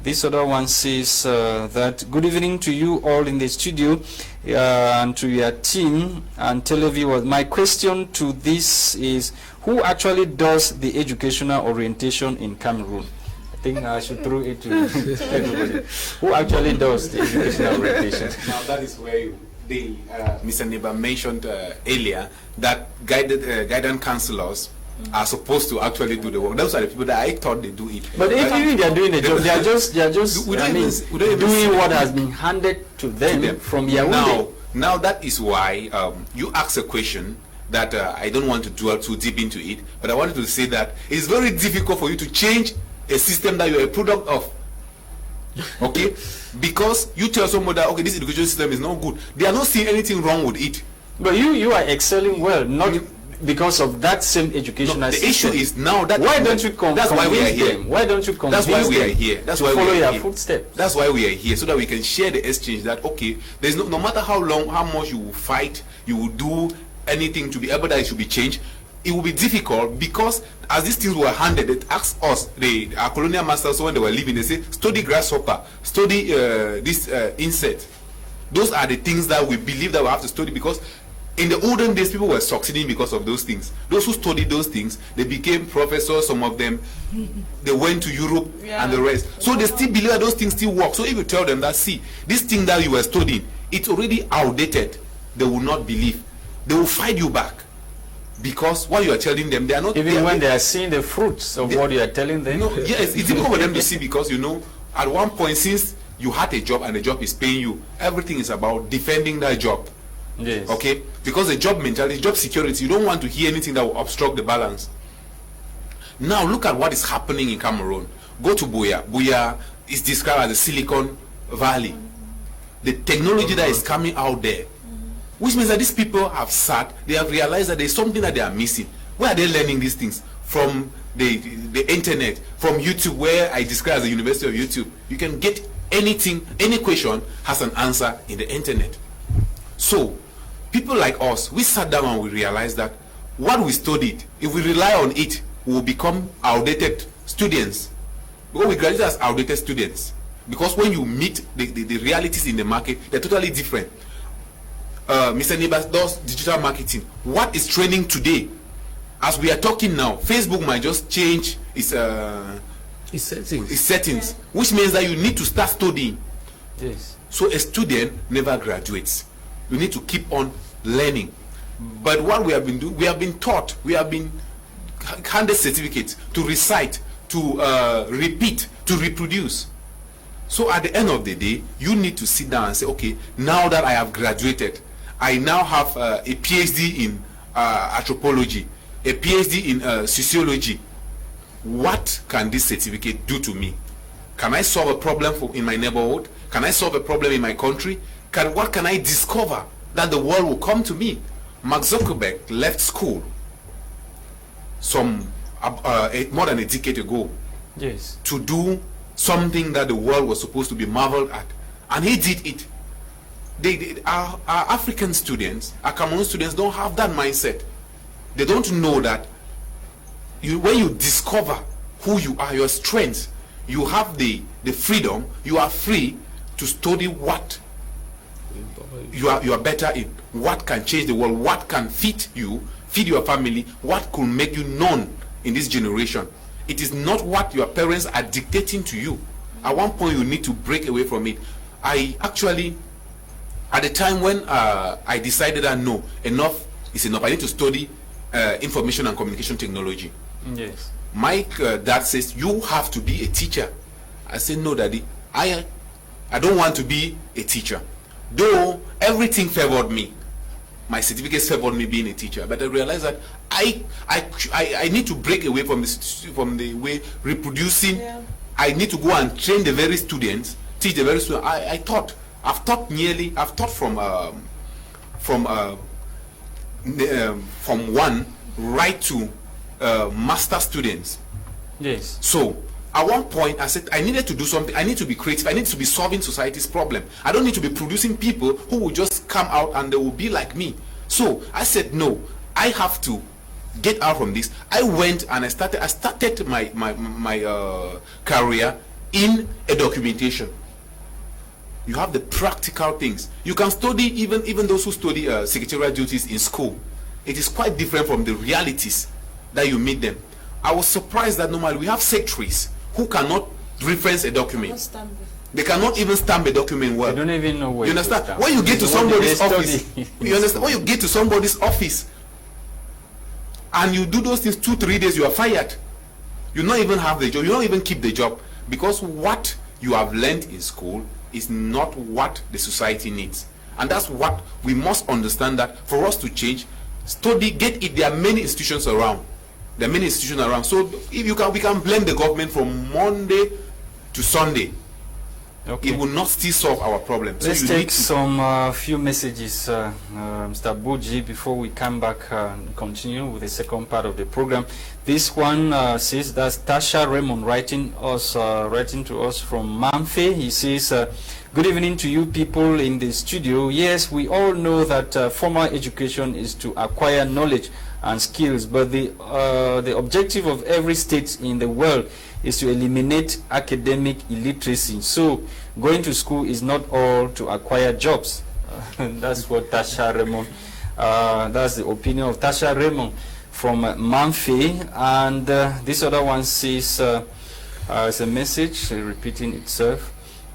This other one says that good evening to you all in the studio and to your team and televiewers. My question to this is, who actually does the educational orientation in Cameroon? I think I should throw it to everybody. Who actually does the educational orientation? Now that is where Mr. Neba mentioned earlier that guidance counselors are supposed to actually do the work. Those are the people that I thought they do it. But if even they are doing the job, they are just doing what has been handed to them from Yahweh. Now that is why you ask a question that I don't want to dwell too deep into it, but I wanted to say that it's very difficult for you to change a system that you're a product of. Okay? Because you tell someone that, okay, this education system is not good. They are not seeing anything wrong with it. But you are excelling well, not because of that same educational system. The issue is now that why don't you that's why we are here. Why don't you convince That's why we are here. That's why follow we are your here. footsteps. That's why we are here, so that we can share the exchange. That okay, there's no matter how much you will fight, you will do anything to be able that it should be changed. It will be difficult, because as these things were handed, it asked us, our colonial masters, when they were leaving, they say, study grasshopper, study this insect. Those are the things that we believe that we have to study, because in the olden days, people were succeeding because of those things. Those who studied those things, they became professors, some of them, they went to Europe and the rest. So they still believe that those things still work. So if you tell them that, see, this thing that you were studying, it's already outdated, they will not believe. They will fight you back. Because what you are telling them, they are not... Even when they are seeing the fruits of what you are telling them? Yes, it's difficult for them to see, because, at one point, since you had a job and the job is paying you, everything is about defending that job. Yes. Okay? Because the job mentality, job security, you don't want to hear anything that will obstruct the balance. Now, look at what is happening in Cameroon. Go to Buea. Buea is described as the Silicon Valley. The technology that is coming out there, which means that these people have they have realized that there's something that they are missing. Where are they learning these things? From the internet, from YouTube, where I describe as the University of YouTube. You can get anything, any question has an answer in the internet. So, people like us, we sat down and we realized that what we studied, if we rely on it, we will become outdated students. Because we graduate as outdated students. Because when you meet the realities in the market, they're totally different. Mr. Neighbors does digital marketing. What is trending today? As we are talking now, Facebook might just change its settings, which means that you need to start studying. Yes. So a student never graduates. You need to keep on learning. But what we have been doing, we have been taught, we have been handed certificates to recite, to repeat, to reproduce. So at the end of the day, you need to sit down and say, okay, now that I have graduated, I now have a PhD in anthropology, a PhD in sociology. What can this certificate do to me? Can I solve a problem in my neighborhood? Can I solve a problem in my country? What can I discover that the world will come to me? Mark Zuckerberg left school more than a decade ago, yes, to do something that the world was supposed to be marveled at, and he did it. Our African students, our Cameroon students, don't have that mindset. They don't know that when you discover who you are, your strengths, you have the freedom, you are free to study what you are better in, what can change the world, what can feed you, feed your family, what could make you known in this generation. It is not what your parents are dictating to you. At one point you need to break away from it. I actually, at the time when I decided that no, enough is enough, I need to study information and communication technology. Yes. My dad says, you have to be a teacher. I said, no, Daddy, I don't want to be a teacher. Though everything favored me, my certificates favored me being a teacher, but I realized that I need to break away from the way reproducing. Yeah. I need to go and train the very students, teach the very students. I've taught from one right to master students. Yes. So at one point I said I needed to do something. I need to be creative. I need to be solving society's problem. I don't need to be producing people who will just come out and they will be like me. So I said no, I have to get out from this. I went and I started my career in a documentation. You have the practical things. You can study even those who study secretarial duties in school. It is quite different from the realities that you meet them. I was surprised that normally we have secretaries who cannot reference a document. They cannot even stamp a document well. They don't even know where. You understand? When you get to somebody's office, you understand? When you get to somebody's office and you do those things 2-3 days, you are fired. You don't even have the job. You don't even keep the job, because what you have learned in school is not what the society needs. And that's what we must understand, that for us to change, study, get it. There are many institutions around. There are many institutions around. So if you can, we can blame the government from Monday to Sunday. Okay. It will not still solve our problem. So let's take some few messages, Mr. Buji, before we come back and continue with the second part of the program. This one says that's Tasha Raymond writing to us from Mamfe. He says, good evening to you people in the studio. Yes, we all know that formal education is to acquire knowledge and skills, but the objective of every state in the world is to eliminate academic illiteracy. So going to school is not all to acquire jobs. That's what Tasha Raymond, that's the opinion of Tasha Raymond from Mamfe. And this other one says, it's a message repeating itself.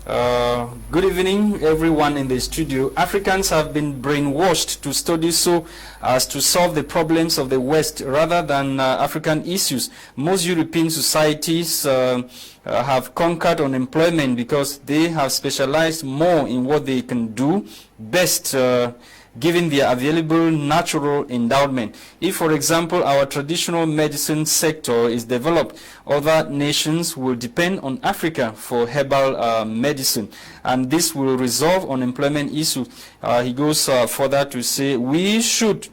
Good evening everyone in the studio. Africans have been brainwashed to study so as to solve the problems of the West rather than African issues. Most European societies have conquered unemployment because they have specialized more in what they can do best, given their available natural endowment. If, for example, our traditional medicine sector is developed, other nations will depend on Africa for herbal medicine, and this will resolve unemployment issues. He goes further to say we should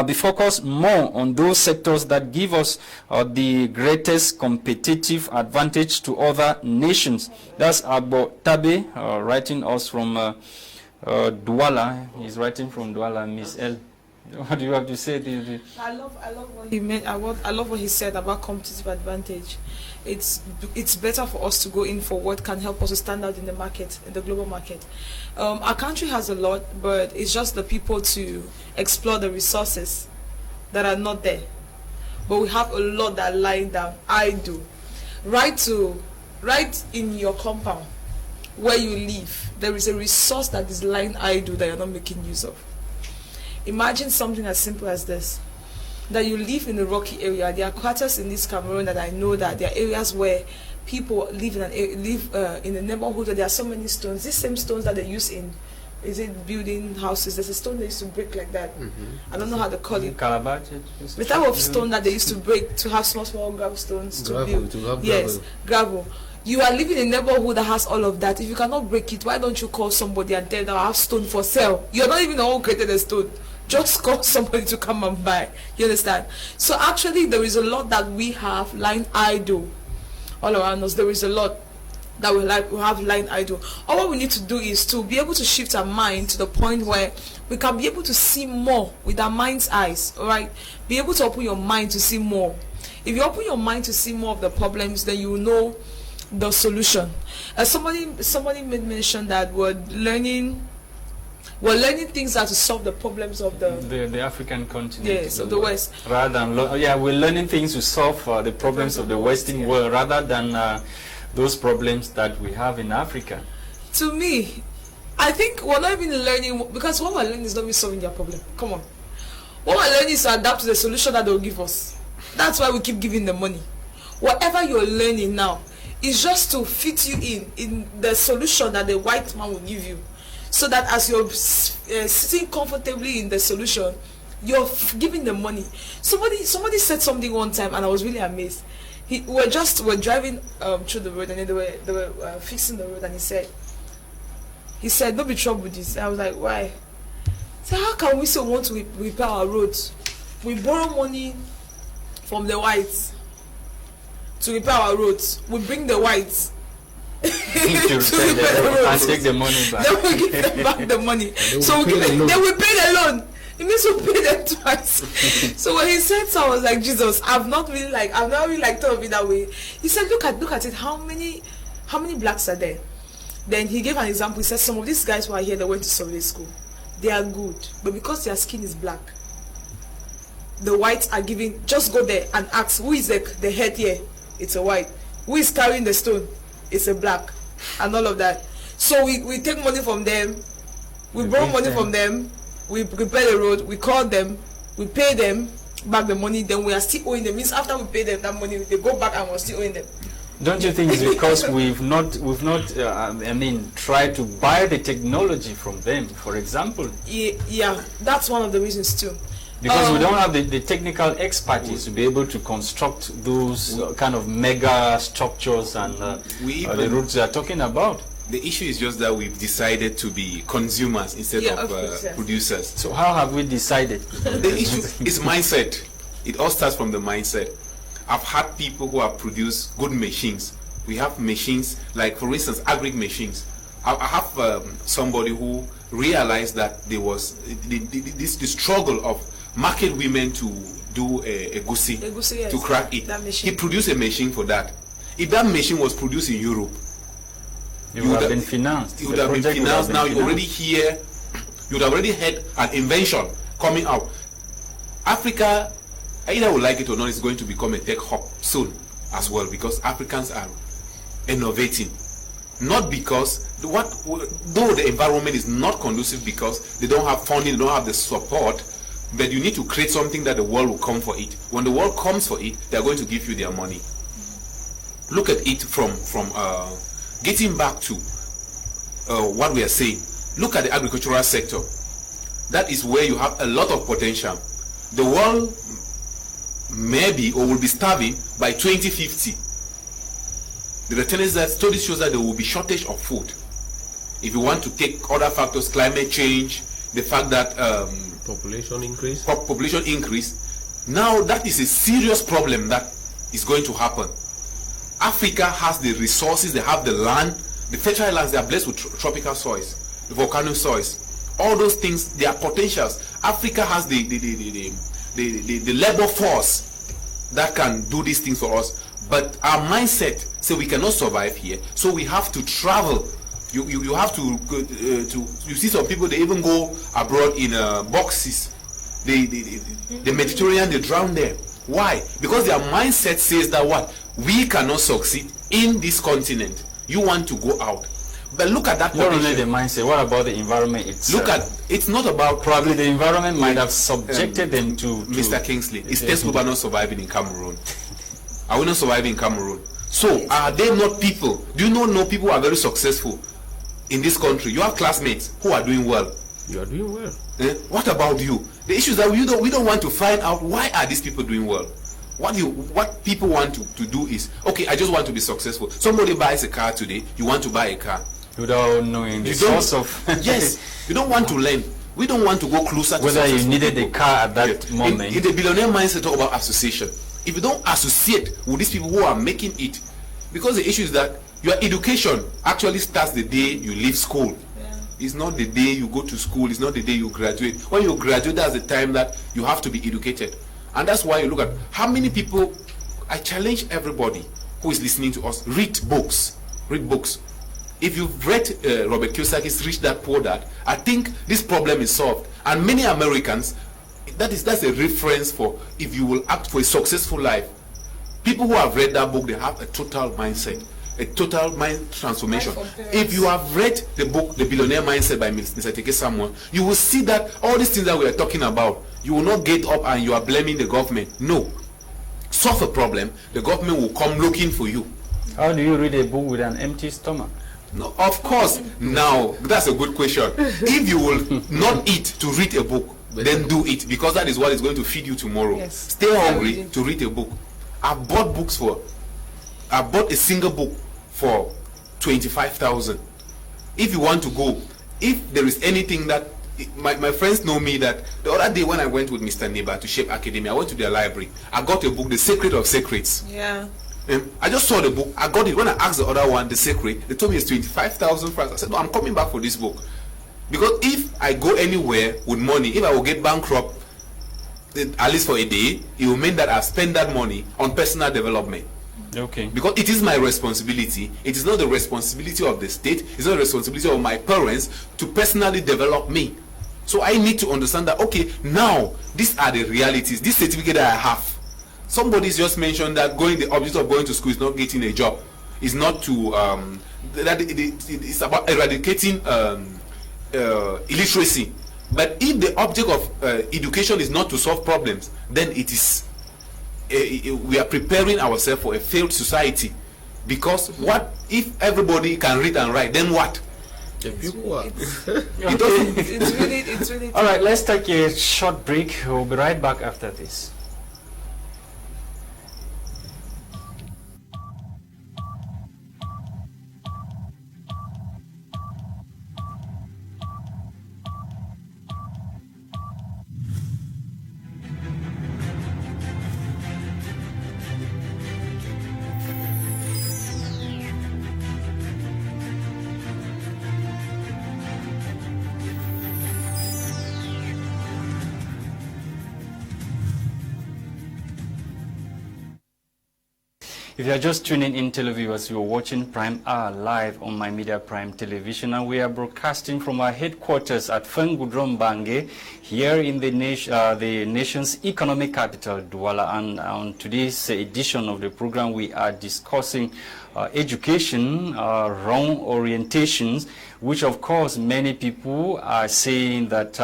be focused more on those sectors that give us the greatest competitive advantage to other nations. That's Abo Tabe writing us from Douala. He's writing from Douala. Miss L, what do you have to say? I love what he meant. I love what he said about competitive advantage. It's better for us to go in for what can help us to stand out in the market, in the global market. Our country has a lot, but it's just the people to explore the resources that are not there. But we have a lot that are lying down. I do. Right in your compound where you live, there is a resource that is lying idle that you're not making use of. Imagine something as simple as this, that you live in a rocky area. There are quarters in this Cameroon that I know that there are areas where people live in a neighborhood where there are so many stones. These same stones that they use in, is it building houses? There's a stone they used to break like that. I don't know how to call it. Calabash. The type of stone that they used to break to have small gravel stones to build. To have yes, gravel. You are living in a neighborhood that has all of that. If you cannot break it, why don't you call somebody and tell them I have stone for sale? You're not even the one who created the stone. Just call somebody to come and buy. You understand? So actually there is a lot that we have lying idle all around us. There is a lot that we have lying idle. All what we need to do is to be able to shift our mind to the point where we can be able to see more with our mind's eyes. All right? Be able to open your mind to see more. If you open your mind to see more of the problems, then you will know the solution. Somebody made mention that we're learning things that to solve the problems of the African continent. Yes, of the West. Rather than we're learning things to solve the problems of the Western world rather than those problems that we have in Africa. To me, I think we're not even learning, because what we're learning is not even solving their problem. Come on. What we're learning is to adapt to the solution that they'll give us. That's why we keep giving them money. Whatever you're learning now is just to fit you in the solution that the white man will give you. So that as you're sitting comfortably in the solution, you're giving them money. Somebody said something one time and I was really amazed. We're driving through the road, and then they were fixing the road, and he said don't be troubled with this. I was like, why? So how can we still want to repair our roads? We borrow money from the whites to repair our roads. We bring the whites to repair the roads and take the money back. Then we give them back the money. So then we pay the loan. It means we pay them twice. So when he said so, I was like, Jesus, I've not really thought of it that way. He said, look at it. How many blacks are there? Then he gave an example. He said some of these guys who are here, they went to Sunday school. They are good, but because their skin is black, the whites are giving. Just go there and ask who is the head here. It's a white. Who is carrying the stone? It's a black, and all of that. So we take money from them. We borrow money from them. We repair the road. We call them. We pay them back the money. Then we are still owing them. Means after we pay them that money, they go back and we're still owing them. Don't you think it's because we've not tried to buy the technology from them, for example? Yeah, that's one of the reasons too. Because we don't have the technical expertise to be able to construct those kind of mega structures and the routes they are talking about. The issue is just that we've decided to be consumers instead of producers. So how have we decided? The issue is mindset. It all starts from the mindset. I've had people who have produced good machines. We have machines like, for instance, agric machines. I have somebody who realized that there was the struggle of market women to do a goosey, yes, to crack it. He produced a machine for that. If that machine was produced in Europe, you would have been financed. You would have been financed. Now you already hear, you would have already had an invention coming out. Africa, either we like it or not, is going to become a tech hub soon as well, because Africans are innovating. Not because though the environment is not conducive, because they don't have funding, they don't have the support, but you need to create something that the world will come for it. When the world comes for it, they are going to give you their money. Look at it from getting back to what we are saying. Look at the agricultural sector. That is where you have a lot of potential. The world maybe or will be starving by 2050. The tendency that studies shows that there will be shortage of food. If you want to take other factors, climate change, the fact that population increase. Population increase. Now that is a serious problem that is going to happen. Africa has the resources, they have the land, the fertile lands, they are blessed with tropical soils, the volcanic soils. All those things, they are potentials. Africa has the labor force that can do these things for us. But our mindset say we cannot survive here, so we have to travel. You have to you see some people, they even go abroad in boxes. The Mediterranean, they drown there. Why? Because their mindset says that what? We cannot succeed in this continent. You want to go out. But look at that. Not only the mindset, what about the environment itself? Look at, it's not about... Probably the environment might have subjected them to... Mr. Kingsley, is Tesla not surviving in Cameroon? Are we not surviving in Cameroon? So, are there not people? Do you not know people who are very successful in this country? You have classmates who are doing well. You are doing well. What about you? The issue is that we don't want to find out why are these people doing well. What people want to do is, okay, I just want to be successful. Somebody buys a car today, you want to buy a car. Without knowing the source of... Yes, you don't want to learn. We don't want to go closer to whether you needed people. a car at that moment. In the billionaire mindset, talk about association. If you don't associate with these people who are making it, because the issue is that your education actually starts the day you leave school. Yeah. It's not the day you go to school. It's not the day you graduate. When you graduate, that's the time that you have to be educated. And that's why you look at how many people. I challenge everybody who is listening to us, read books. Read books. If you've read Robert Kiyosaki's Rich Dad Poor Dad, I think this problem is solved. And many Americans, that's a reference for if you will act for a successful life. People who have read that book, they have a total mindset, a total mind transformation. If you have read the book, The Billionaire Mindset by Mr. Teke Samuel, you will see that all these things that we are talking about, you will not get up and you are blaming the government. No. Solve a problem, the government will come looking for you. How do you read a book with an empty stomach? No, of course. Now, that's a good question. If you will not eat to read a book, then do it, because that is what is going to feed you tomorrow. Yes. Stay hungry to read a book. I bought a single book for 25,000. If you want to go, if there is anything that my friends know me, that the other day when I went with Mr. Neighbor to Shape Academy, I went to their library. I got a book, The Secret of Secrets. Yeah. I just saw the book. I got it. When I asked the other one, The Secret, they told me it's 25,000 francs. I said, no, I'm coming back for this book. Because if I go anywhere with money, if I will get bankrupt, at least for a day, it will mean that I spend that money on personal development. Okay. Because it is my responsibility. It is not the responsibility of the state. It's not the responsibility of my parents to personally develop me. So I need to understand that, okay, now, these are the realities. This certificate that I have. Somebody's just mentioned that the object of going to school is not getting a job. It's not to, it's about eradicating illiteracy. But if the object of education is not to solve problems, then it is, we are preparing ourselves for a failed society. Because what if everybody can read and write, then what? It's really. All right, let's take a short break. We'll be right back after this. If you are just tuning in, televiewers, you are watching Prime Hour live on My Media Prime Television, and we are broadcasting from our headquarters at Fengudrom Bange, here in the nation's economic capital, Douala. And on today's edition of the program, we are discussing education, wrong orientations, which of course many people are saying that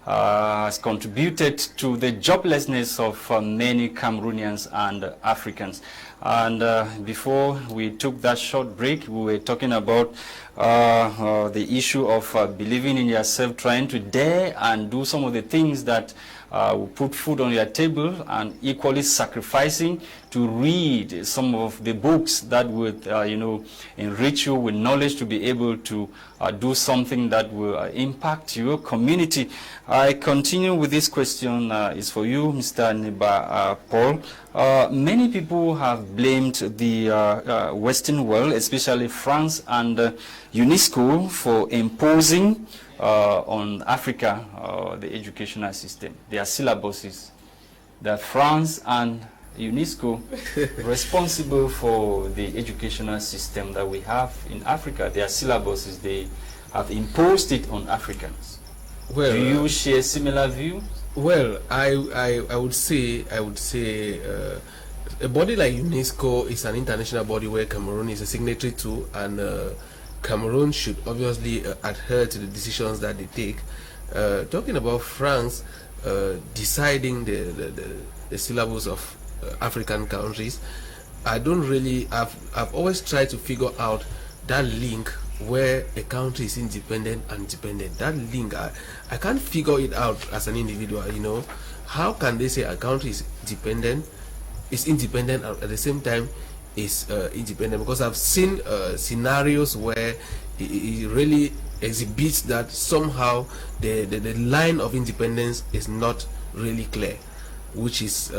has contributed to the joblessness of many Cameroonians and Africans. And before we took that short break, we were talking about the issue of believing in yourself, trying to dare and do some of the things that will put food on your table, and equally sacrificing to read some of the books that would, enrich you with knowledge to be able to do something that will impact your community. I continue with this question. Is for you, Mr. Neba Paul. Many people have blamed the Western world, especially France and UNESCO, for imposing on Africa the educational system, their syllabuses. That France and UNESCO responsible for the educational system that we have in Africa. Their syllabuses, they have imposed it on Africans. Well, do you share similar view? Well, I would say a body like UNESCO is an international body where Cameroon is a signatory to, and Cameroon should obviously adhere to the decisions that they take. Talking about France deciding the syllabus of African countries, I don't really. I've always tried to figure out that link where a country is independent and dependent. That link, I can't figure it out as an individual. How can they say a country is dependent is independent and at the same time is independent, because I've seen scenarios where it really exhibits that somehow the line of independence is not really clear, which is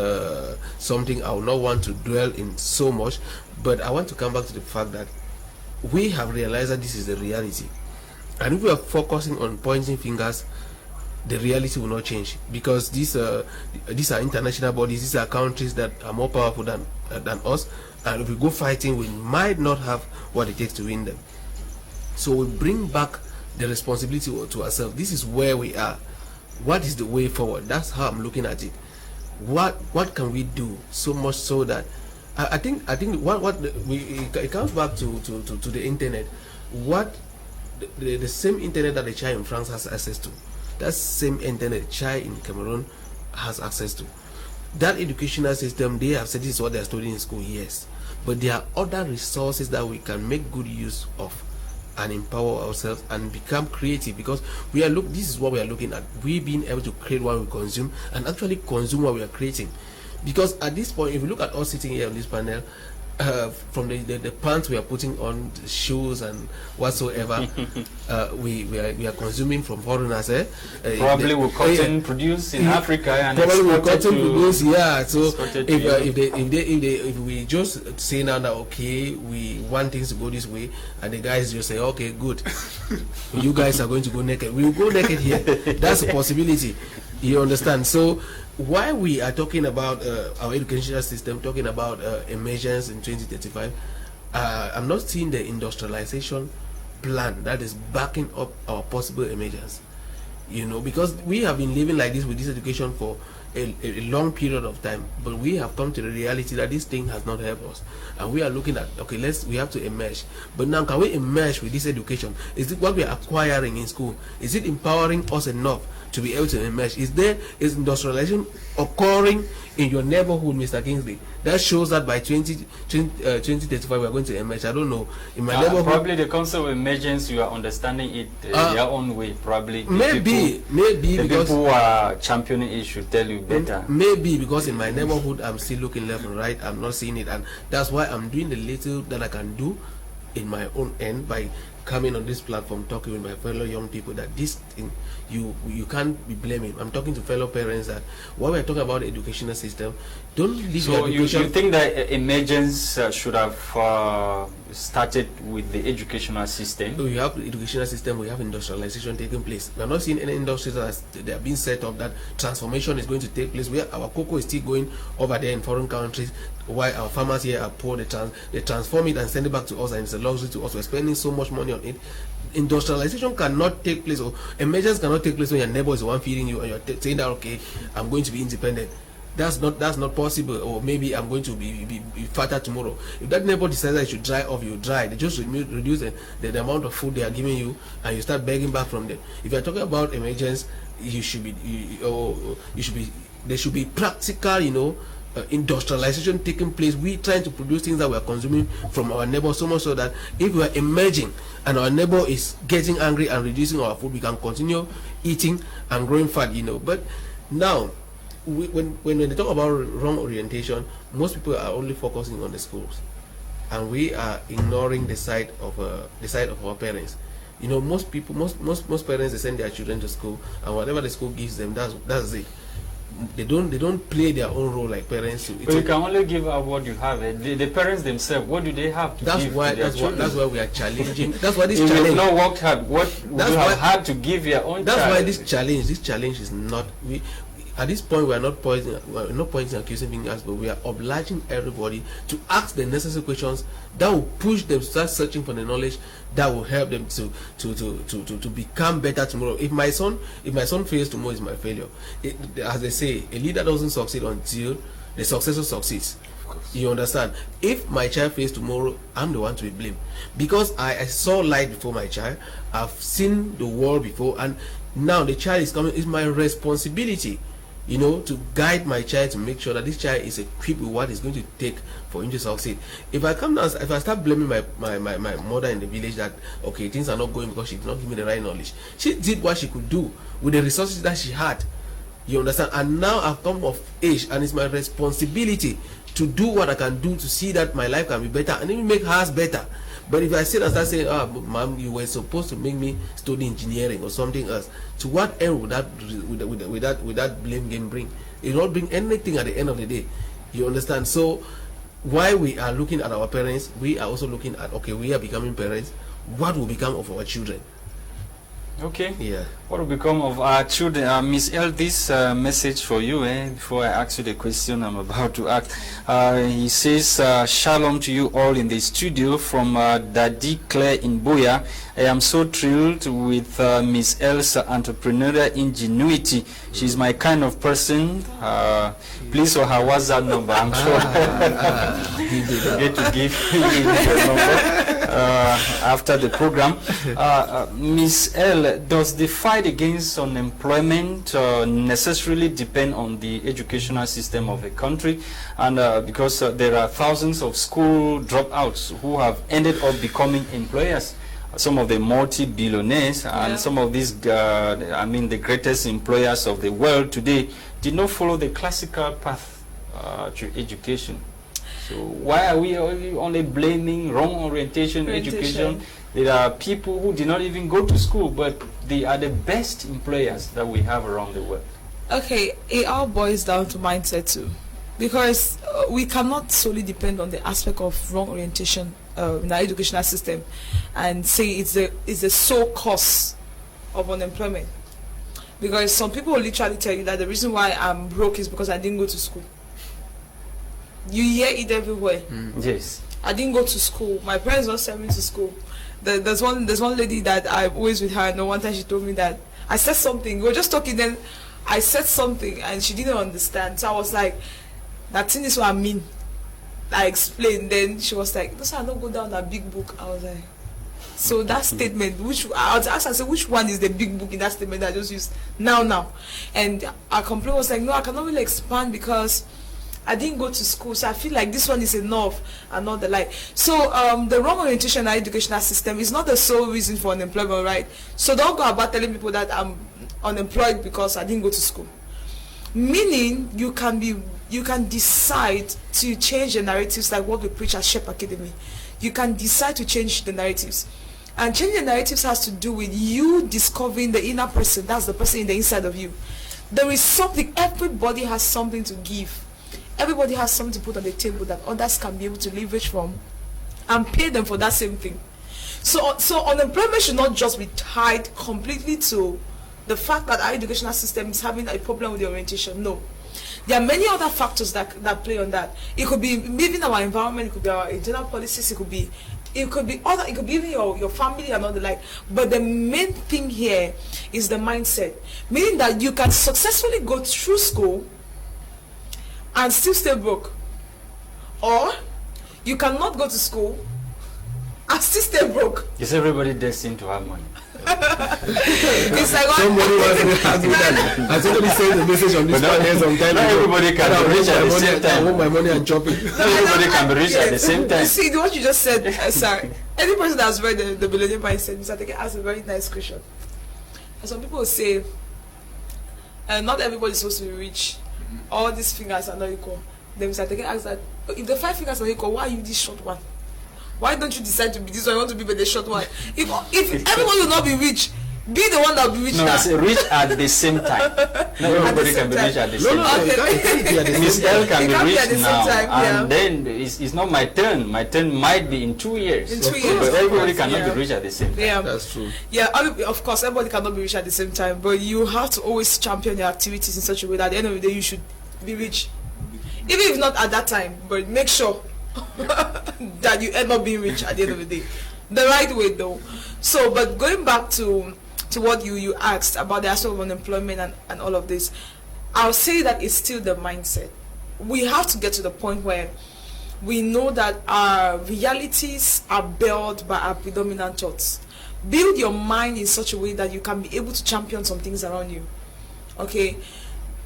something I will not want to dwell in so much. But I want to come back to the fact that we have realized that this is the reality, and if we are focusing on pointing fingers, the reality will not change, because these are international bodies, these are countries that are more powerful than us, and if we go fighting, we might not have what it takes to win them. So we bring back the responsibility to ourselves. This is where we are. What is the way forward? That's how I'm looking at it. What can we do so much so that I think it comes back to the internet. What the same internet that the child in France has access to, that same internet child in Cameroon has access to. That educational system, they have said this is what they are studying in school, yes, but there are other resources that we can make good use of and empower ourselves and become creative, because this is what we are looking at. We being able to create what we consume and actually consume what we are creating. Because at this point, if you look at us sitting here on this panel, from the pants we are putting on, the shoes and whatsoever, we are consuming from foreigners. Probably with cotton produced in Africa and probably with cotton produced, yeah. So if we just say now that okay, we want things to go this way, and the guys just say okay, good, you guys are going to go naked, we will go naked here. That's a possibility. You understand? So why we are talking about our educational system, talking about emergence in 2035, I'm not seeing the industrialization plan that is backing up our possible emergence. You know, because we have been living like this with this education for a long period of time, but we have come to the reality that this thing has not helped us, and we are looking at okay, we have to emerge. But now, can we emerge with this education? Is it what we are acquiring in school? Is it empowering us enough to be able to emerge? Is industrialization occurring in your neighborhood, Mr. Kingsley? That shows that by 2035 we are going to emerge. I don't know. In my neighborhood, probably the concept of emergence, you are understanding it their own way. Probably maybe the because people who are championing it should tell you better. Maybe because in my neighborhood I'm still looking left and right. I'm not seeing it, and that's why I'm doing the little that I can do in my own end by coming on this platform, talking with my fellow young people that this thing you can't be blaming. I'm talking to fellow parents that while we're talking about the educational system, don't leave so your education. You think that emergence should have started with the educational system? We have the educational system, we have industrialization taking place. We're not seeing any industries that they are being set up, that transformation is going to take place, where our cocoa is still going over there in foreign countries, while our farmers here are poor. They transform it and send it back to us, and it's a luxury to us. We're spending so much money on it. Industrialization cannot take place, or emergence cannot take place when your neighbor is the one feeding you and you're saying that okay, I'm going to be independent. That's not possible. Or maybe I'm going to be fatter tomorrow. If that neighbor decides that you should dry off, you dry. They just reduce the amount of food they are giving you, and you start begging back from them. If you're talking about emergence, there should be practical, industrialization taking place. We trying to produce things that we are consuming from our neighbor, so much so that if we are emerging and our neighbor is getting angry and reducing our food, we can continue eating and growing fat. But now, when they talk about wrong orientation, most people are only focusing on the schools, and we are ignoring the side of our parents. Most parents, they send their children to school, and whatever the school gives them, that's it. They don't play their own role like parents. But you can only give out what you have. The parents themselves, what do they have to give to their children? That's why we are challenging. That's why this if challenge. You've not worked hard. What would you have had to give your own That's child? why this challenge is not. At this point, we are not pointing accusing fingers, but we are obliging everybody to ask the necessary questions that will push them to start searching for the knowledge that will help them to become better tomorrow. If my son fails tomorrow, it's my failure. As they say, a leader doesn't succeed until the successor succeeds. You understand? If my child fails tomorrow, I'm the one to be blamed, because I saw light before my child. I've seen the world before, and now the child is coming. It's my responsibility, to guide my child, to make sure that this child is equipped with what it's going to take for him to succeed. If I start blaming my mother in the village that okay, things are not going because she did not give me the right knowledge. She did what she could do with the resources that she had. You understand? And now I've come of age, and it's my responsibility to do what I can do to see that my life can be better and even make hers better. But if I sit and start saying, "Oh, mom, you were supposed to make me study engineering or something else," to what end would that blame game bring? It will not bring anything at the end of the day. You understand? So while we are looking at our parents, we are also looking at, okay, we are becoming parents. What will become of our children? Okay. Yeah. What will become of our children? Miss L, this message for you, before I ask you the question I'm about to ask. He says, "Shalom to you all in the studio from Daddy Claire in Boya. I am so thrilled with Miss L's entrepreneurial ingenuity. She's my kind of person. Please, for her WhatsApp number, I'm sure get to give me the number after the program." Miss L, does the fight against unemployment necessarily depend on the educational system of a country? And because there are thousands of school dropouts who have ended up becoming employers, some of the multi-billionaires and some of these, the greatest employers of the world today did not follow the classical path to education. So why are we only blaming wrong orientation education? There are people who did not even go to school, but they are the best employers that we have around the world. Okay, it all boils down to mindset too, because we cannot solely depend on the aspect of wrong orientation in our educational system and say it's the sole cause of unemployment. Because some people will literally tell you that the reason why I'm broke is because I didn't go to school. You hear it everywhere. Yes. I didn't go to school. My parents don't send me to school. There's one lady that I'm always with her. And one time she told me that I said something. We were just talking, then I said something and she didn't understand. So I was like, "That thing is what I mean." I explained. Then she was like, "That's why I don't go down that big book." I was like, so that statement, which I was asked, I said, which one is the big book in that statement that I just used now? And our complaint was like, "No, I cannot really expand because I didn't go to school, so I feel like this one is enough," and not the like. So the wrong orientation in our educational system is not the sole reason for unemployment, right? So don't go about telling people that I'm unemployed because I didn't go to school. Meaning you can decide to change the narratives, like what we preach at Shep Academy. You can decide to change the narratives. And changing the narratives has to do with you discovering the inner person. That's the person in the inside of you. There is something, everybody has something to give. Everybody has something to put on the table that others can be able to leverage from and pay them for that same thing. So unemployment should not just be tied completely to the fact that our educational system is having a problem with the orientation. No. There are many other factors that play on that. It could be maybe our environment, it could be our internal policies, it could be even your family and all the like. But the main thing here is the mindset. Meaning that you can successfully go through school and still stay broke, or you cannot go to school and still stay broke. Is everybody destined to have money? It's like Somebody was asking that. I somebody sent a message on this panel sometime. Not everybody can be rich at the same time. I want my money and chopping. Not everybody can be rich at the same time. You see, what you just said, sorry. Any person that has read the Billionaire Mindset, Mr. Teke asked a very nice question. And some people will say, not everybody is supposed to be rich. All these fingers are not equal. Then Mr. Teke asks that, if the 5 fingers are equal, why are you this short one? Why don't you decide to be this one? You want to be the short one. If everyone will not be rich, be the one that will be rich. No, now. I say rich at the same time. Not everybody can be rich at the same time. Miss L can be rich now, and then it's not my turn. My turn might be in 2 years. In 2 years, but everybody cannot be rich at the same time. Yeah, That's true. Yeah, of course, everybody cannot be rich at the same time, but you have to always champion your activities in such a way that at the end of the day you should be rich, even if not at that time. But make sure that you end up being rich at the end of the day, the right way though. So, but going back to what you asked about the aspect of unemployment and all of this, I'll say that it's still the mindset. We have to get to the point where we know that our realities are built by our predominant thoughts. Build your mind in such a way that you can be able to champion some things around you. Okay?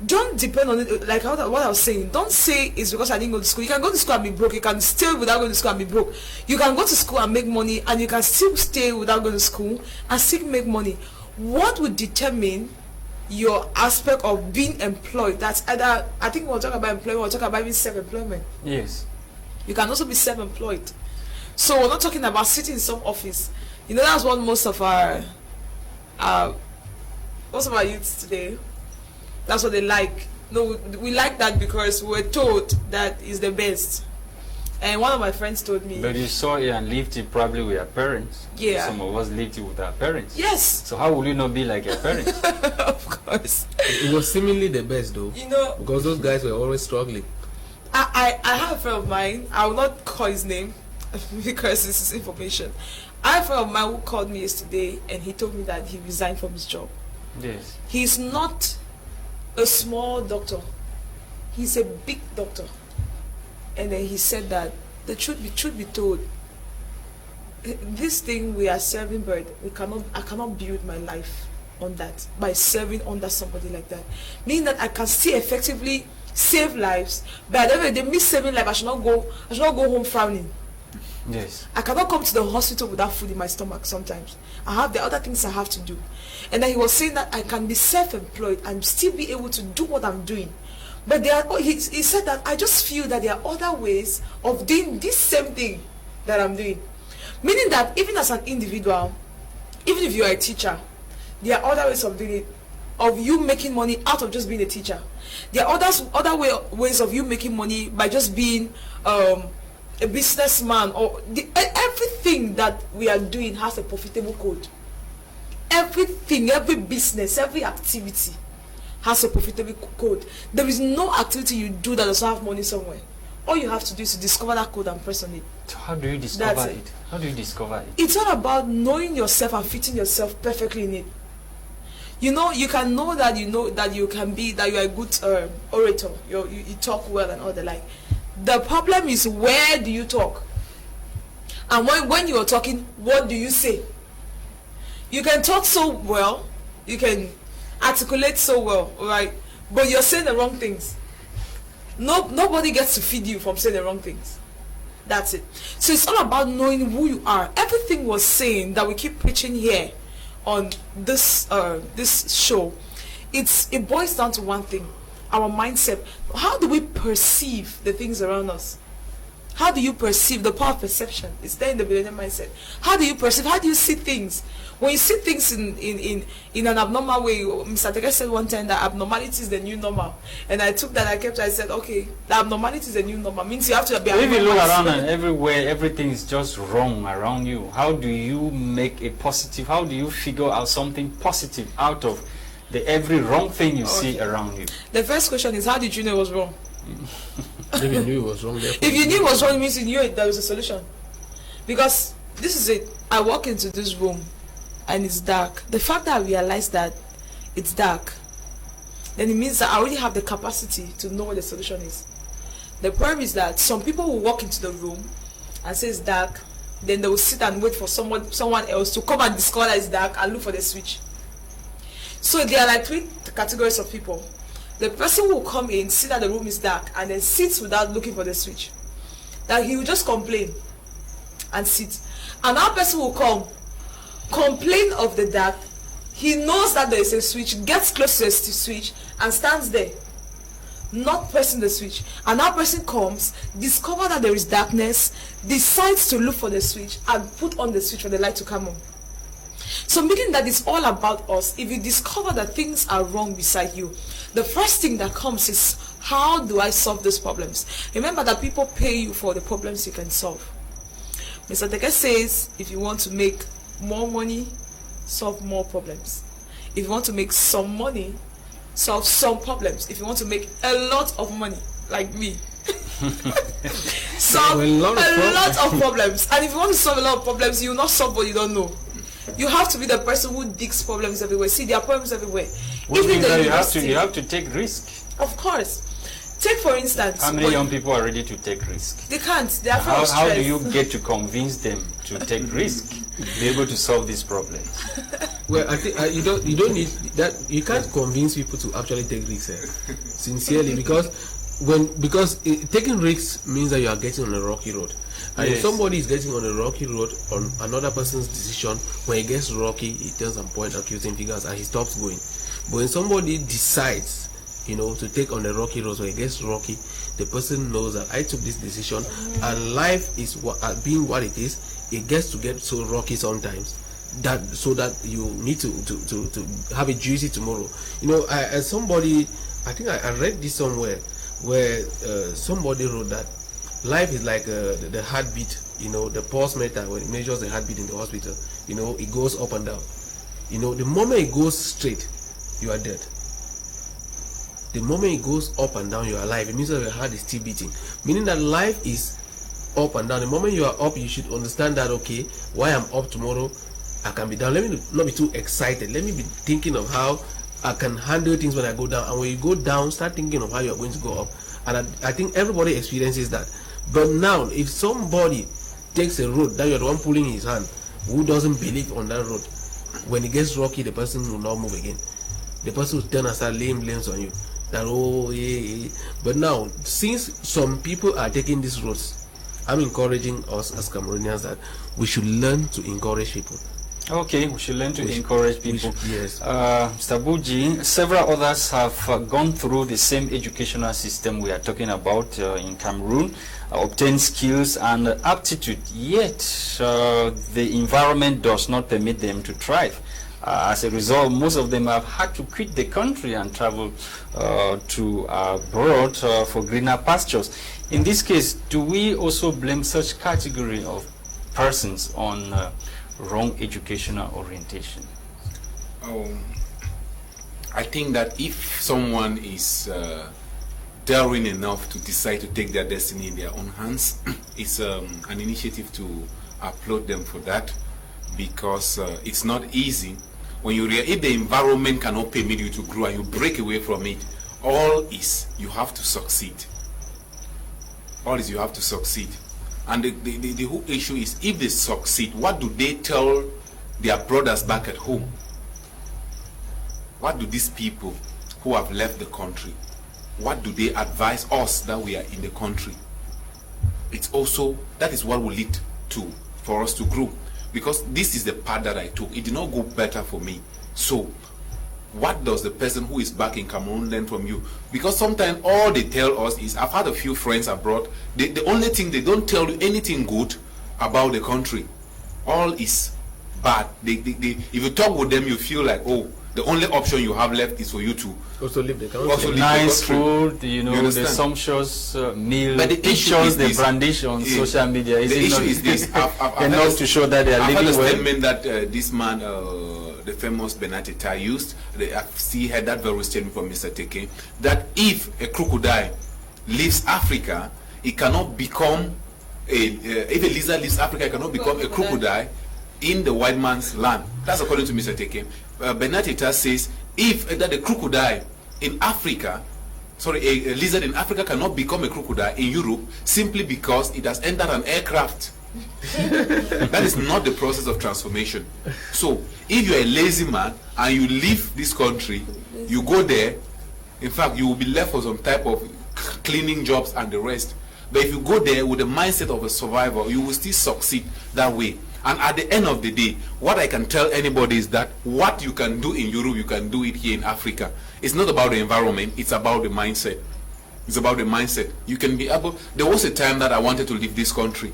Don't depend on it, like what I was saying. Don't say it's because I didn't go to school. You can go to school and be broke. You can stay without going to school and be broke. You can go to school and make money, and you can still stay without going to school and still make money. What would determine your aspect of being employed. That's either, I think we'll talk about employment, we'll talk about even self-employment. Yes. You can also be self-employed. So we're not talking about sitting in some office. You know, that's what most of our youths today, that's what they like. No, we like that because we're told that is the best. And one of my friends told me. But you saw it and lived it probably with your parents. Yeah. Some of us lived it with our parents. Yes. So how will you not be like your parents? Of course. It was seemingly the best though. You know, because those guys were always struggling. I have a friend of mine, I will not call his name because this is information. I have a friend of mine who called me yesterday and he told me that he resigned from his job. Yes. He's not a small doctor. He's a big doctor. And then he said that the truth be told, this thing we are serving bird, I cannot build my life on that by serving under somebody like that. Meaning that I can still effectively save lives, but at the end of the day, me saving life, I should not go home frowning. Yes. I cannot come to the hospital without food in my stomach sometimes. I have the other things I have to do. And then he was saying that I can be self-employed and still be able to do what I'm doing. But he said that I just feel that there are other ways of doing this same thing that I'm doing. Meaning that even as an individual, even if you are a teacher, there are other ways of doing it, of you making money out of just being a teacher. There are other ways of you making money by just being a businessman, or everything that we are doing has a profitable code. Everything, every business, every activity has a profitable code. There is no activity you do that doesn't have money somewhere. All you have to do is to discover that code and press on it. So how do you discover it? How do you discover it? It's all about knowing yourself and fitting yourself perfectly in it. You know, you can know that you can be, that you are a good orator. You talk well and all the like. The problem is, where do you talk? And when you are talking, what do you say? You can talk so well, you can articulate so well, right? But you're saying the wrong things. Nobody gets to feed you from saying the wrong things. That's it. So it's all about knowing who you are. Everything we're saying that we keep preaching here on this show, it boils down to one thing: our mindset. How do we perceive the things around us? How do you perceive? The power of perception is there in the billionaire mindset. How do you perceive? How do you see things? When you see things in an abnormal way, Mr. Teke said one time that abnormality is the new normal. And I took that, I said, okay, the abnormality is the new normal. Means you have to be abnormal. If you look around and everywhere, everything is just wrong around you. How do you make a positive, how do you figure out something positive out of every wrong thing you see around you? The first question is, how did you know it was wrong? If you knew it was wrong, if you knew it was wrong, it means you knew there was a solution. Because this is it. I walk into this room and it's dark. The fact that I realize that it's dark, then it means that I already have the capacity to know what the solution is. The problem is that some people will walk into the room and say it's dark, then they will sit and wait for someone else to come and discover that it's dark and look for the switch. So there are like three categories of people. The person who will come in, see that the room is dark, and then sits without looking for the switch. That he will just complain and sit. Another person will come, complain of the dark. He knows that there is a switch, gets close to the switch, and stands there, not pressing the switch. Another person comes, discovers that there is darkness, decides to look for the switch, and put on the switch for the light to come on. So meaning that it's all about us. If you discover that things are wrong beside you, the first thing that comes is, how do I solve these problems? Remember that people pay you for the problems you can solve. Mr. Teke says, if you want to make more money, solve more problems. If you want to make some money, solve some problems. If you want to make a lot of money, like me, solve a lot of problems. And if you want to solve a lot of problems, you will not solve what you don't know. You have to be the person who digs problems everywhere. See, there are problems everywhere. Which means that you have to take risk. Of course. Take for instance. How many young people are ready to take risk? They can't. They are afraid of stress. How do you get to convince them to take risk, be able to solve these problems? Well, I think you don't need that. You can't convince people to actually take risks sincerely, because taking risks means that you are getting on a rocky road. And if somebody is getting on a rocky road on another person's decision, when it gets rocky, he turns and points accusing fingers and he stops going. But when somebody decides, to take on the rocky road, or it gets rocky, the person knows that I took this decision, and life is being what it is. It gets to get so rocky sometimes so that you need to have a juicy tomorrow. As somebody, I think I read this somewhere where somebody wrote that life is like the heartbeat. The pulse meter, when it measures the heartbeat in the hospital, it goes up and down. The moment it goes straight, you are dead. The moment it goes up and down, you are alive. It means that your heart is still beating, meaning that life is up and down. The moment you are up, you should understand that, okay, why I'm up tomorrow, I can be down. Let me not be too excited. Let me be thinking of how I can handle things when I go down. And when you go down, start thinking of how you are going to go up. And I think everybody experiences that. But now, if somebody takes a road that you're the one pulling his hand, who doesn't believe on that road, when it gets rocky, the person will not move again. The person will turn and start laying blames on you. That, oh, yeah. But now, since some people are taking these roads, I'm encouraging us as Cameroonians that we should learn to encourage people. Okay, we should learn to encourage people. Yes. Mr. Buji, several others have gone through the same educational system we are talking about in Cameroon, obtained skills and aptitude, yet the environment does not permit them to thrive. As a result, most of them have had to quit the country and travel to abroad for greener pastures. In this case, do we also blame such category of persons on wrong educational orientation? I think that if someone is daring enough to decide to take their destiny in their own hands, it's an initiative to applaud them for that, because it's not easy. When if the environment cannot permit you to grow and you break away from it, all is you have to succeed. All is you have to succeed. And the whole issue is, if they succeed, what do they tell their brothers back at home? What do these people who have left the country, what do they advise us that we are in the country? It's also, that is what will lead to, for us to grow. Because this is the path that I took. It did not go better for me. So, what does the person who is back in Cameroon learn from you? Because sometimes all they tell us is, I've had a few friends abroad, the only thing, they don't tell you anything good about the country. All is bad. If you talk with them, you feel like, oh, the only option you have left is for you to also leave the country. Also leave nice the country. food, the sumptuous meal, But the issue pictures is they this. brandish on social media. The issue is this. Enough to show that they are I've living heard a well. statement that this man, the famous Benatita, used. I've heard that very statement from Mr. Teke, that if a crocodile leaves Africa, it cannot become if a lizard leaves Africa, it cannot become a crocodile in the white man's land. That's according to Mr. Teke. Benatita says, if that a crocodile in Africa, a lizard in Africa cannot become a crocodile in Europe simply because it has entered an aircraft. That is not the process of transformation. So, if you're a lazy man and you leave this country, you go there, in fact, you will be left for some type of cleaning jobs and the rest. But if you go there with the mindset of a survivor, you will still succeed that way. And at the end of the day, what I can tell anybody is that what you can do in Europe, you can do it here in Africa. It's not about the environment, it's about the mindset. It's about the mindset. You can be able, there was a time that I wanted to leave this country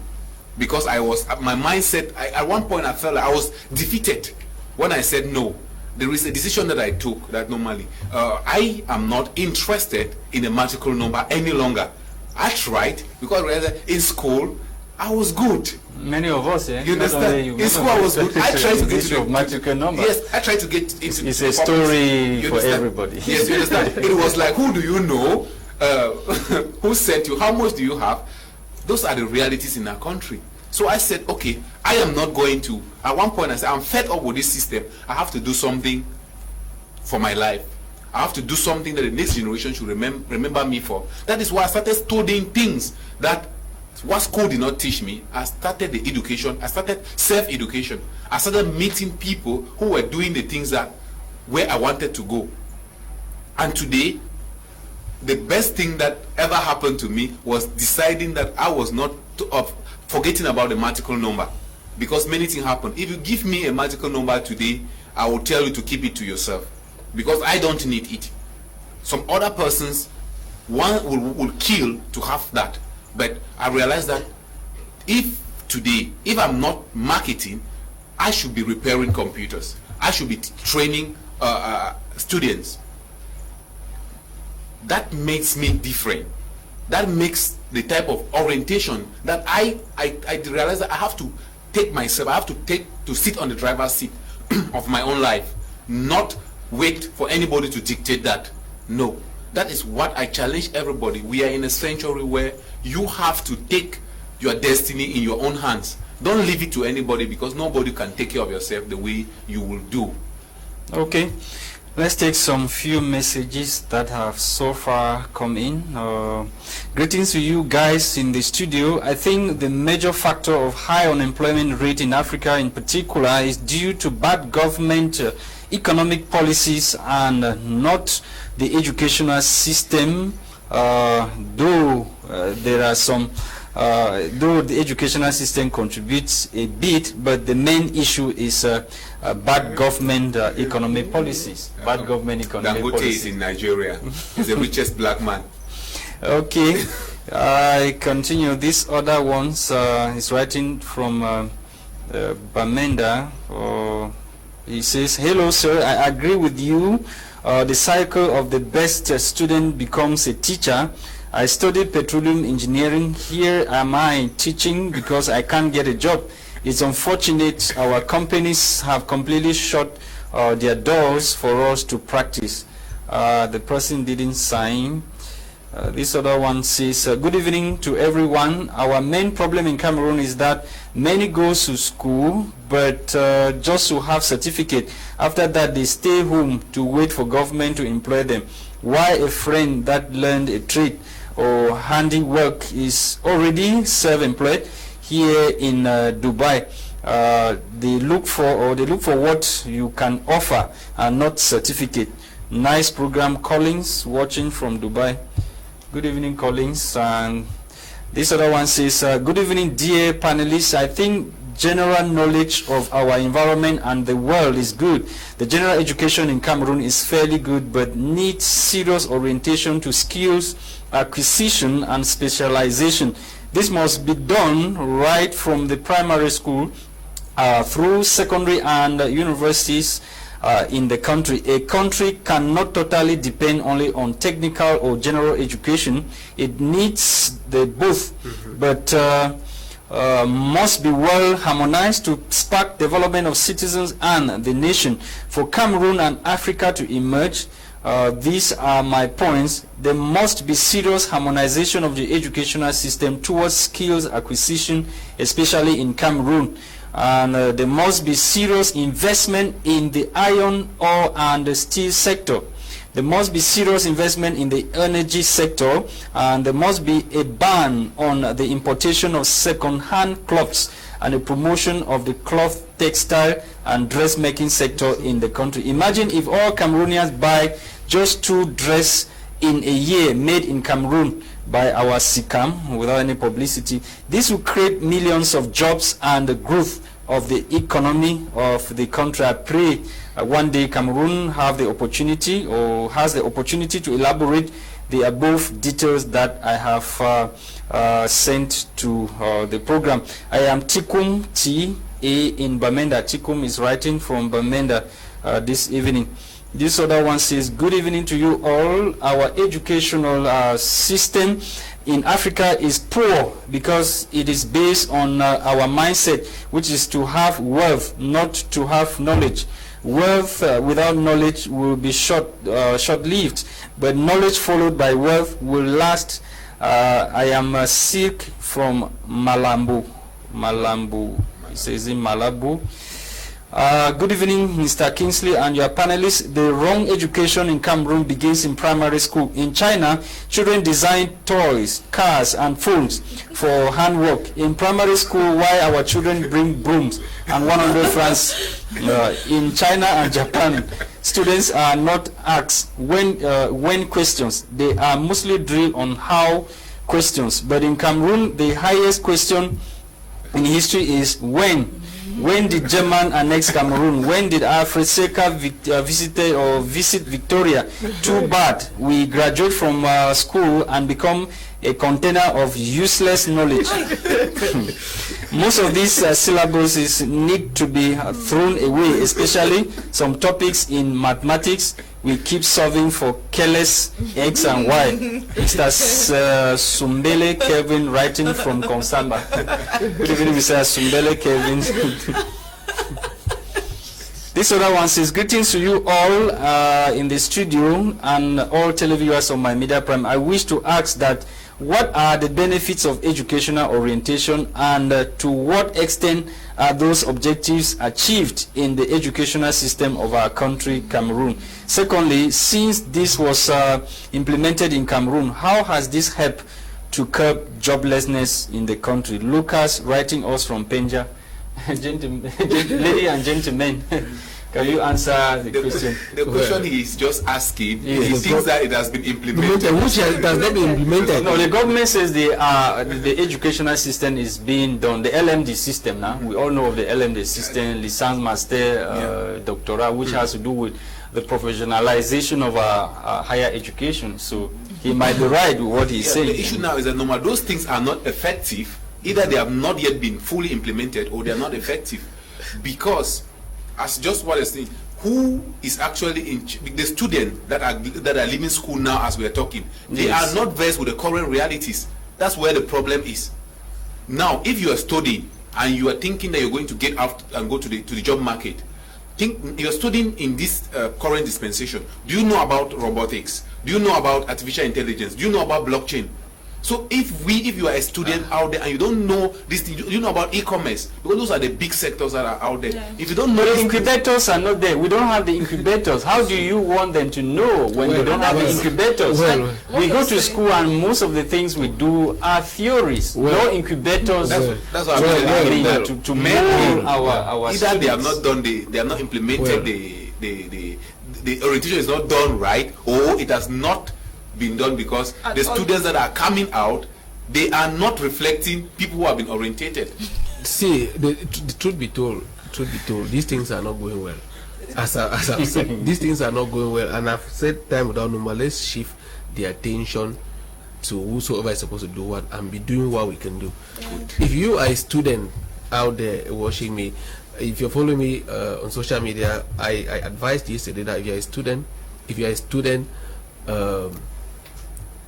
because my mindset, at one point I felt like I was defeated when I said no. There is a decision that I took that normally, I am not interested in a magical number any longer. I tried because in school, I was good. Many of us, you understand? In school I was good. I tried to get into the magical number. Yes, I tried to get into it's a story for everybody. Yes, you understand? It was like, who do you know? Who sent you? How much do you have? Those are the realities in our country. So I said, okay, I am not going to. At one point I said, I'm fed up with this system. I have to do something for my life. I have to do something that the next generation should remember me for. That is why I started studying things that what school did not teach me. I started the education. I started self-education. I started meeting people who were doing the things that where I wanted to go. And today, the best thing that ever happened to me was deciding that I was not forgetting about the magical number, because many things happen. If you give me a magical number today, I will tell you to keep it to yourself. because I don't need it. Some other persons, one will kill to have that. But I realize that if today, if I'm not marketing, I should be repairing computers. I should be training students. That makes me different. That makes the type of orientation that I realize that I have to take myself, I have to sit on the driver's seat of my own life, not wait for anybody to dictate that. No, that is what I challenge everybody. We are in a century where you have to take your destiny in your own hands. Don't leave it to anybody, because nobody can take care of yourself the way you will do. Okay, let's take some few messages that have so far come in. Greetings to you guys in the studio. I think the major factor of high unemployment rate in Africa in particular is due to bad government economic policies and not the educational system, though there are some though the educational system contributes a bit, but the main issue is bad government economic policies. Bad government economic Dangote policies. is in Nigeria. He's the richest black man. Okay, I continue. This other ones is writing from Bamenda. He says, "Hello, sir. I agree with you. The cycle of the best student becomes a teacher. I studied petroleum engineering. Here am I teaching because I can't get a job. It's unfortunate our companies have completely shut their doors for us to practice." The person didn't sign. This other one says, "Good evening to everyone. Our main problem in Cameroon is that many go to school, but just to have certificate. After that, they stay home to wait for government to employ them. Why a friend that learned a trade or handiwork is already self-employed here in Dubai? They look for what you can offer and not certificate." Nice program, Collins, watching from Dubai. Good evening, Collins. And this other one says, "Good evening, dear panelists. I think general knowledge of our environment and the world is good. The general education in Cameroon is fairly good, but needs serious orientation to skills acquisition and specialization. This must be done right from the primary school through secondary and universities in the country. A country cannot totally depend only on technical or general education. It needs the both, but must be well harmonized to spark development of citizens and the nation. For Cameroon and Africa to emerge, these are my points. There must be serious harmonization of the educational system towards skills acquisition, especially in Cameroon. And there must be serious investment in the iron ore and the steel sector. There must be serious investment in the energy sector, and there must be a ban on the importation of second-hand clothes and the promotion of the cloth, textile and dressmaking sector in the country. Imagine if all Cameroonians buy just 2 dresses in a year made in Cameroon by our SICAM without any publicity. This will create millions of jobs and the growth of the economy of the country. I pray one day Cameroon have the opportunity or has the opportunity to elaborate the above details that I have sent to the program. I am Tikum T A in Bamenda. Tikum is writing from Bamenda this evening. This other one says, "Good evening to you all. Our educational system in Africa is poor because it is based on our mindset, which is to have wealth, not to have knowledge. Wealth without knowledge will be short-lived, but knowledge followed by wealth will last." I am Sikh from Malambo. It says in Malabo. Good evening, Mr. Kingsley and your panelists. The wrong education in Cameroon begins in primary school. In China, children design toys, cars and phones for handwork. In primary school, why our children bring brooms and 100 francs. In China and Japan, students are not asked when questions. They are mostly drilled on how questions. But in Cameroon, the highest question in history is when. When did German annex Cameroon? When did Fcfa visit Victoria? Too bad. We graduate from school and become a container of useless knowledge. Most of these syllables need to be thrown away, especially some topics in mathematics. We keep solving for careless X and Y. Mr. Sumbele Kevin writing from Konsamba. Good evening, Mr. Sumbele Kevin. This other one says, greetings to you all in the studio and all televiewers on my Media Prime. I wish to ask that what are the benefits of educational orientation, and to what extent are those objectives achieved in the educational system of our country, Cameroon? Secondly, since this was implemented in Cameroon, how has this helped to curb joblessness in the country? Lucas writing us from Penja. Ladies and gentlemen, can you answer the question? The question he is just asking, he thinks that it has been implemented. Which it has not been implemented. No, the government says the educational system is being done. The LMD system now, we all know of the LMD system, Licence Master, Doctorat, which has to do with the professionalization of our higher education. So he might be right with what he's saying. The issue now is that no matter those things are not effective, either they have not yet been fully implemented or they are not effective, because as just what I was saying, who is actually in the students that are leaving school now as we are talking, they are not versed with the current realities. That's where the problem is. Now, if you are studying and you are thinking that you're going to get out and go to the job market, think you're studying in this current dispensation. Do you know about robotics? Do you know about artificial intelligence? Do you know about blockchain? So if you are a student out there and you don't know this thing, you know about e-commerce, because those are the big sectors that are out there. Yeah. If you don't know, the incubators are not there. We don't have the incubators. How do you want them to know when they don't have the incubators? We go to school and most of the things we do are theories. No incubators. That's what I'm saying. To mold our either students. they have not done they have not implemented the orientation is not done right, or it has not been done because the students that are coming out, they are not reflecting people who have been orientated. See, the truth be told, these things are not going well. As I've said, these things are not going well, and I've said time without number, let's shift the attention to whosoever is supposed to do what and be doing what we can do. If you are a student out there watching me, if you're following me on social media, I advised yesterday that if you're a student,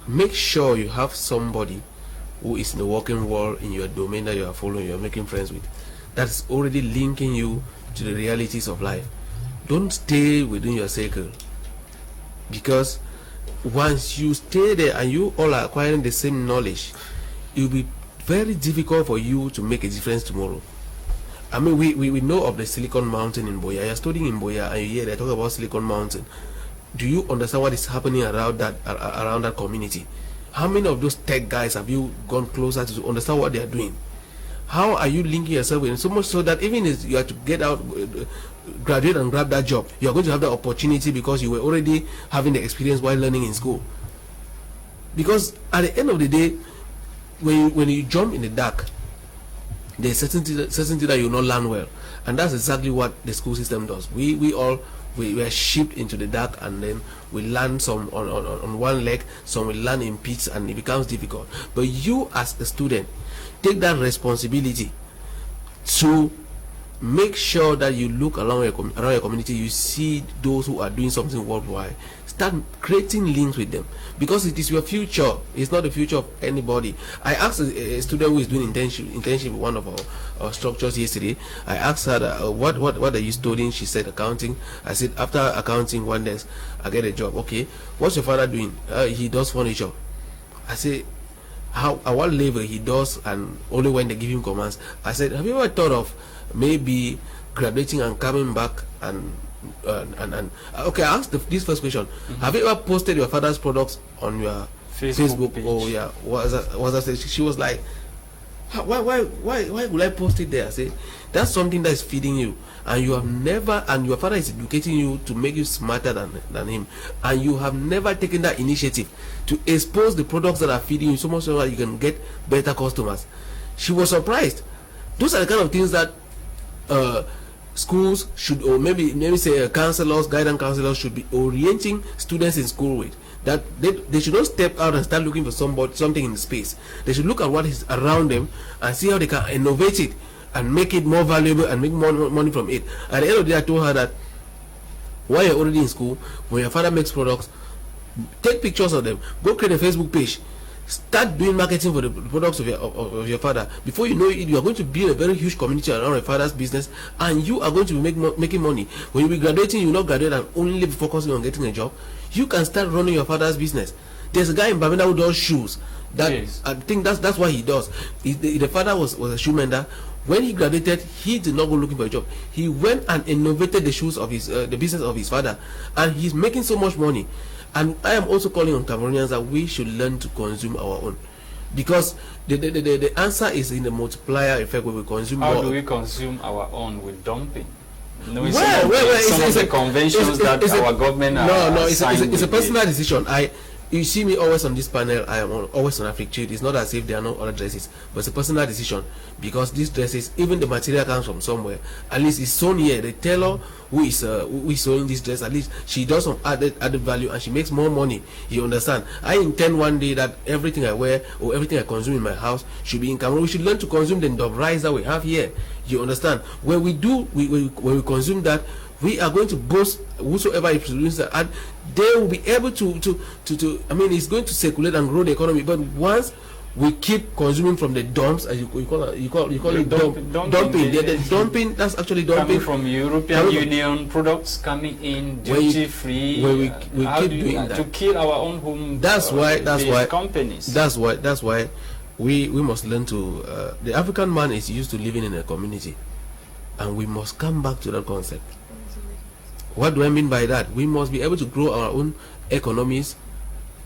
make sure you have somebody who is in the working world in your domain that you are following, you are making friends with, that's already linking you to the realities of life. Don't stay within your circle, because once you stay there and you all are acquiring the same knowledge, it will be very difficult for you to make a difference tomorrow. I mean, we know of the Silicon Mountain in Boya. You're studying in Boya and you hear they talk about Silicon Mountain. Do you understand what is happening around that community? How many of those tech guys have you gone closer to understand what they are doing? How are you linking yourself with it? So much so that even if you have to get out, graduate and grab that job, you are going to have the opportunity because you were already having the experience while learning in school. Because at the end of the day, when you jump in the dark, there's certainty that you will not learn well, and that's exactly what the school system does. We are shipped into the dark, and then we learn some on one leg, some we learn in peace, and it becomes difficult. But you as a student, take that responsibility to make sure that you look around your community, you see those who are doing something worldwide, start creating links with them, because it is your future. It's not the future of anybody. I asked a student who is doing internship with one of our structures yesterday. I asked her what are you studying. She said accounting. I said, after accounting, one day I get a job. Okay, what's your father doing? He does furniture. I say, how at what level he does, and only when they give him commands. I said, have you ever thought of maybe graduating and coming back and okay, I asked this first question. Have you ever posted your father's products on your Facebook page? Oh yeah, was that she was like, why would I post it there? I say, that's something that is feeding you, and you have never, and your father is educating you to make you smarter than him, and you have never taken that initiative to expose the products that are feeding you so much so that you can get better customers. She was surprised. Those are the kind of things that schools should, or maybe say counselors, guidance counselors should be orienting students in school with. That they should not step out and start looking for something in space. They should look at what is around them and see how they can innovate it and make it more valuable and make more money from it. At the end of the day, I told her that while you're already in school, when your father makes products, take pictures of them, go create a Facebook page, start doing marketing for the products of your father. Before you know it, you are going to build a very huge community around your father's business, and you are going to be making money. When you be graduating, you will not graduate and only be focusing on getting a job. You can start running your father's business. There's a guy in Bamenda who does shoes. That yes. I think that's what he does. The father was a shoe mender. When he graduated, he did not go looking for a job. He went and innovated the shoes of his the business of his father, and he's making so much money. And I am also calling on Cameroonians that we should learn to consume our own, because the answer is in the multiplier effect when we consume more. How do we consume our own? With dumping? Some of the conventions that our government it's a personal decision. You see me always on this panel. I am always on Afrique. It's not as if there are no other dresses, but it's a personal decision, because these dresses, even the material comes from somewhere. At least it's sewn here. The tailor who is sewing this dress, at least she does some added value and she makes more money. You understand? I intend one day that everything I wear or everything I consume in my house should be in Cameroon. We should learn to consume the dub rice that we have here. You understand? When we consume that, we are going to boast whosoever is producing that, and they will be able to I mean, it's going to circulate and grow the economy. But once we keep consuming from the dumps, as you call it dumping. The dumping, that's actually dumping coming from European Union products coming in duty free. Where we keep doing that to kill our own home. That's why companies. That's why we must learn to. The African man is used to living in a community, and we must come back to that concept. What do I mean by that? We must be able to grow our own economies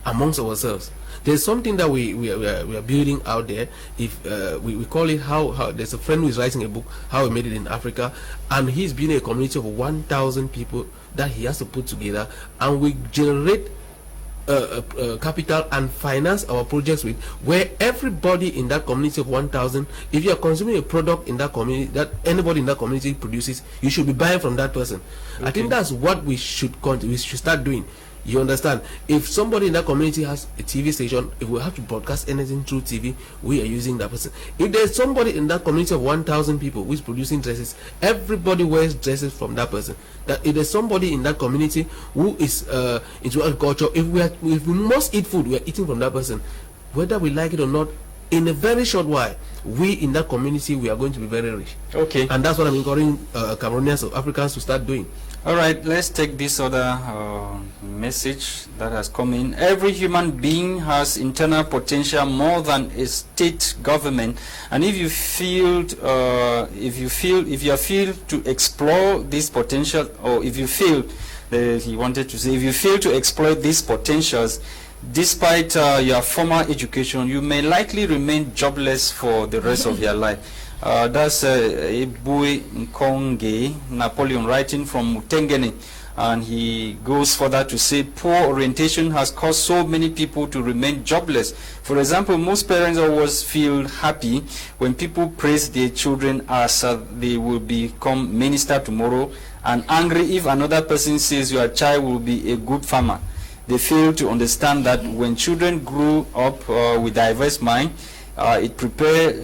amongst ourselves. There's something that we are building out there. If we call it how there's a friend who is writing a book, How We Made It in Africa, and he's building a community of 1,000 people that he has to put together, and we generate capital and finance our projects with, where everybody in that community of 1,000, if you are consuming a product in that community that anybody in that community produces, you should be buying from that person. Okay. I think that's what we should start doing. You understand? If somebody in that community has a TV station, if we have to broadcast anything through TV, we are using that person. If there's somebody in that community of 1,000 people who is producing dresses, everybody wears dresses from that person. That if there's somebody in that community who is into agriculture, if we must eat food, we are eating from that person, whether we like it or not. In a very short while, we in that community, we are going to be very rich. Okay. And that's what I'm encouraging Cameroonians or Africans to start doing. All right, let's take this other message that has come in. Every human being has internal potential more than a state government, and if you feel to explore this potential, or if you feel he wanted to say, if you fail to exploit these potentials, despite your formal education, you may likely remain jobless for the rest of your life. That's Ebue Nkonge Napoleon writing from Mutengene, and he goes further to say poor orientation has caused so many people to remain jobless. For example, most parents always feel happy when people praise their children as they will become minister tomorrow, and angry if another person says your child will be a good farmer. They fail to understand that when children grow up with diverse mind, it prepares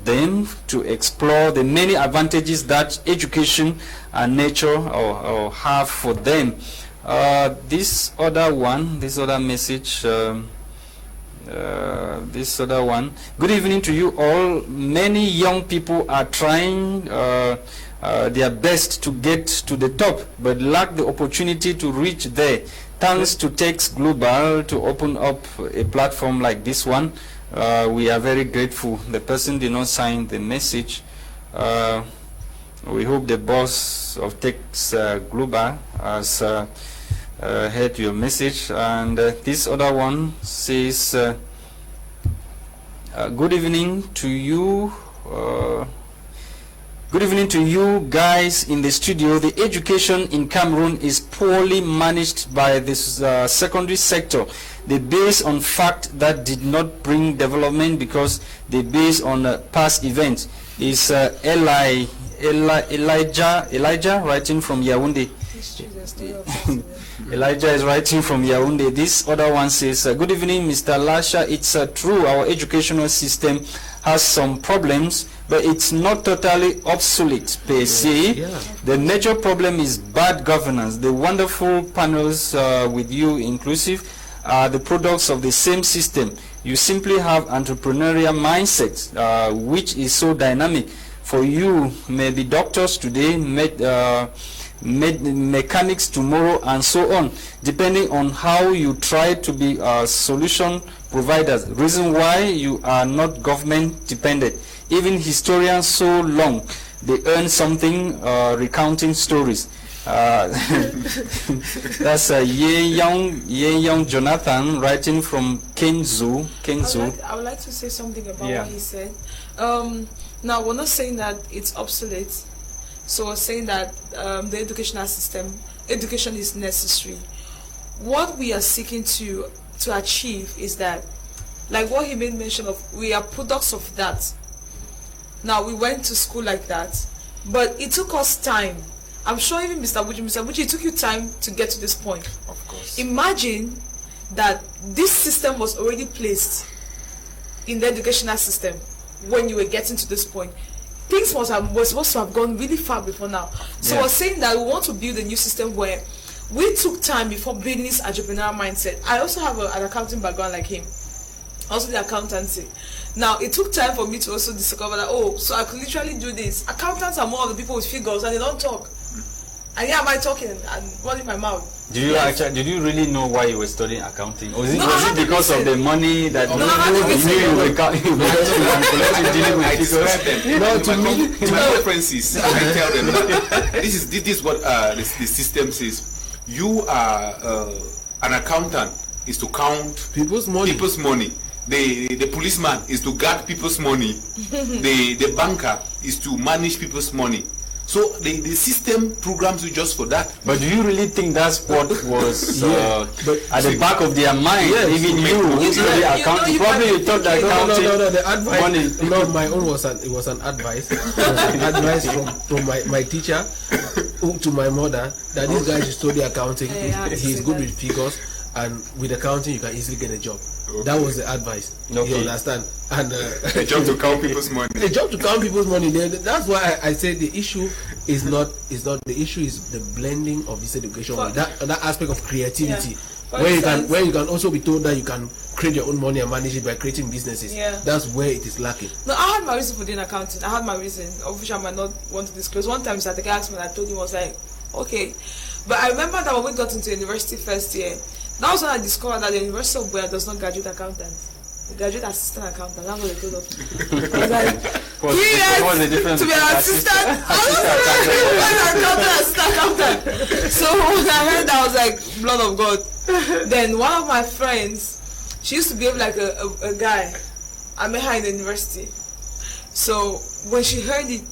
them to explore the many advantages that education and nature have for them. This other message, this other one. Good evening to you all. Many young people are trying their best to get to the top, but lack the opportunity to reach there. Thanks to Tex Global to open up a platform like this one. We are very grateful. The person did not sign the message. We hope the boss of Tex Global has heard your message. And this other one says, good evening to you. Good evening to you guys in the studio. The education in Cameroon is poorly managed by this secondary sector. They base on fact that did not bring development because they base on past events. Is Elijah writing from Yaoundé. Elijah is writing from Yaoundé. This other one says, good evening, Mr. Lasha. It's true, our educational system has some problems, but it's not totally obsolete per se. Yeah. The major problem is bad governance. The wonderful panels with you inclusive are the products of the same system. You simply have entrepreneurial mindset, which is so dynamic. For you, maybe doctors today, mechanics tomorrow, and so on, depending on how you try to be solution providers. Reason why you are not government dependent. Even historians so long, they earn something recounting stories. That's Ye Young Jonathan writing from Kenzu. I would like to say something about what he said. Now, we're not saying that it's obsolete. So we're saying that the educational system, education is necessary. What we are seeking to achieve is that, like what he made mention of, we are products of that. Now, we went to school like that, but it took us time. I'm sure even Mr. Buji, it took you time to get to this point. Of course. Imagine that this system was already placed in the educational system when you were getting to this point. Things were supposed to have gone really far before now. So we're saying that we want to build a new system where we took time before building this entrepreneurial mindset. I also have an accounting background like him, also the accountancy. Now, it took time for me to also discover that, so I could literally do this. Accountants are more of the people with figures and they don't talk. And here am I talking and running my mouth. Did you really know why you were studying accounting? Or was it because of the money that you knew you were dealing with figures? To my references, I tell them that this is what the system says. You are an accountant is to count people's money. The policeman is to guard people's money. The banker is to manage people's money. So the system programs you just for that. But do you really think that's what was at the back of their mind? Yes. Even you study accounting, probably you thought that accounting. No. The advice. My own was an advice. Advice from my teacher to my mother that this guy should study accounting. He's good with figures, and with accounting you can easily get a job. Okay. That was the advice. Okay. You understand? And a job to count people's money. A job to count people's money. That's why I say the issue is not the issue is the blending of this education with that aspect of creativity, where you can also be told that you can create your own money and manage it by creating businesses. Yeah. That's where it is lacking. No, I had my reason for doing accounting. I had my reason, of which I might not want to disclose. One time, the guy asked me, and I told him, I was like, okay. But I remember that when we got into university first year, that was when I discovered that the University of Boya does not graduate accountants. They graduate assistant accountant. That's what they told us. I was like, what's the difference to be an assistant? Assistant accountant. So when I heard that, I was like, blood of God. Then one of my friends, she used to behave like a guy. I met her in the university. So when she heard it,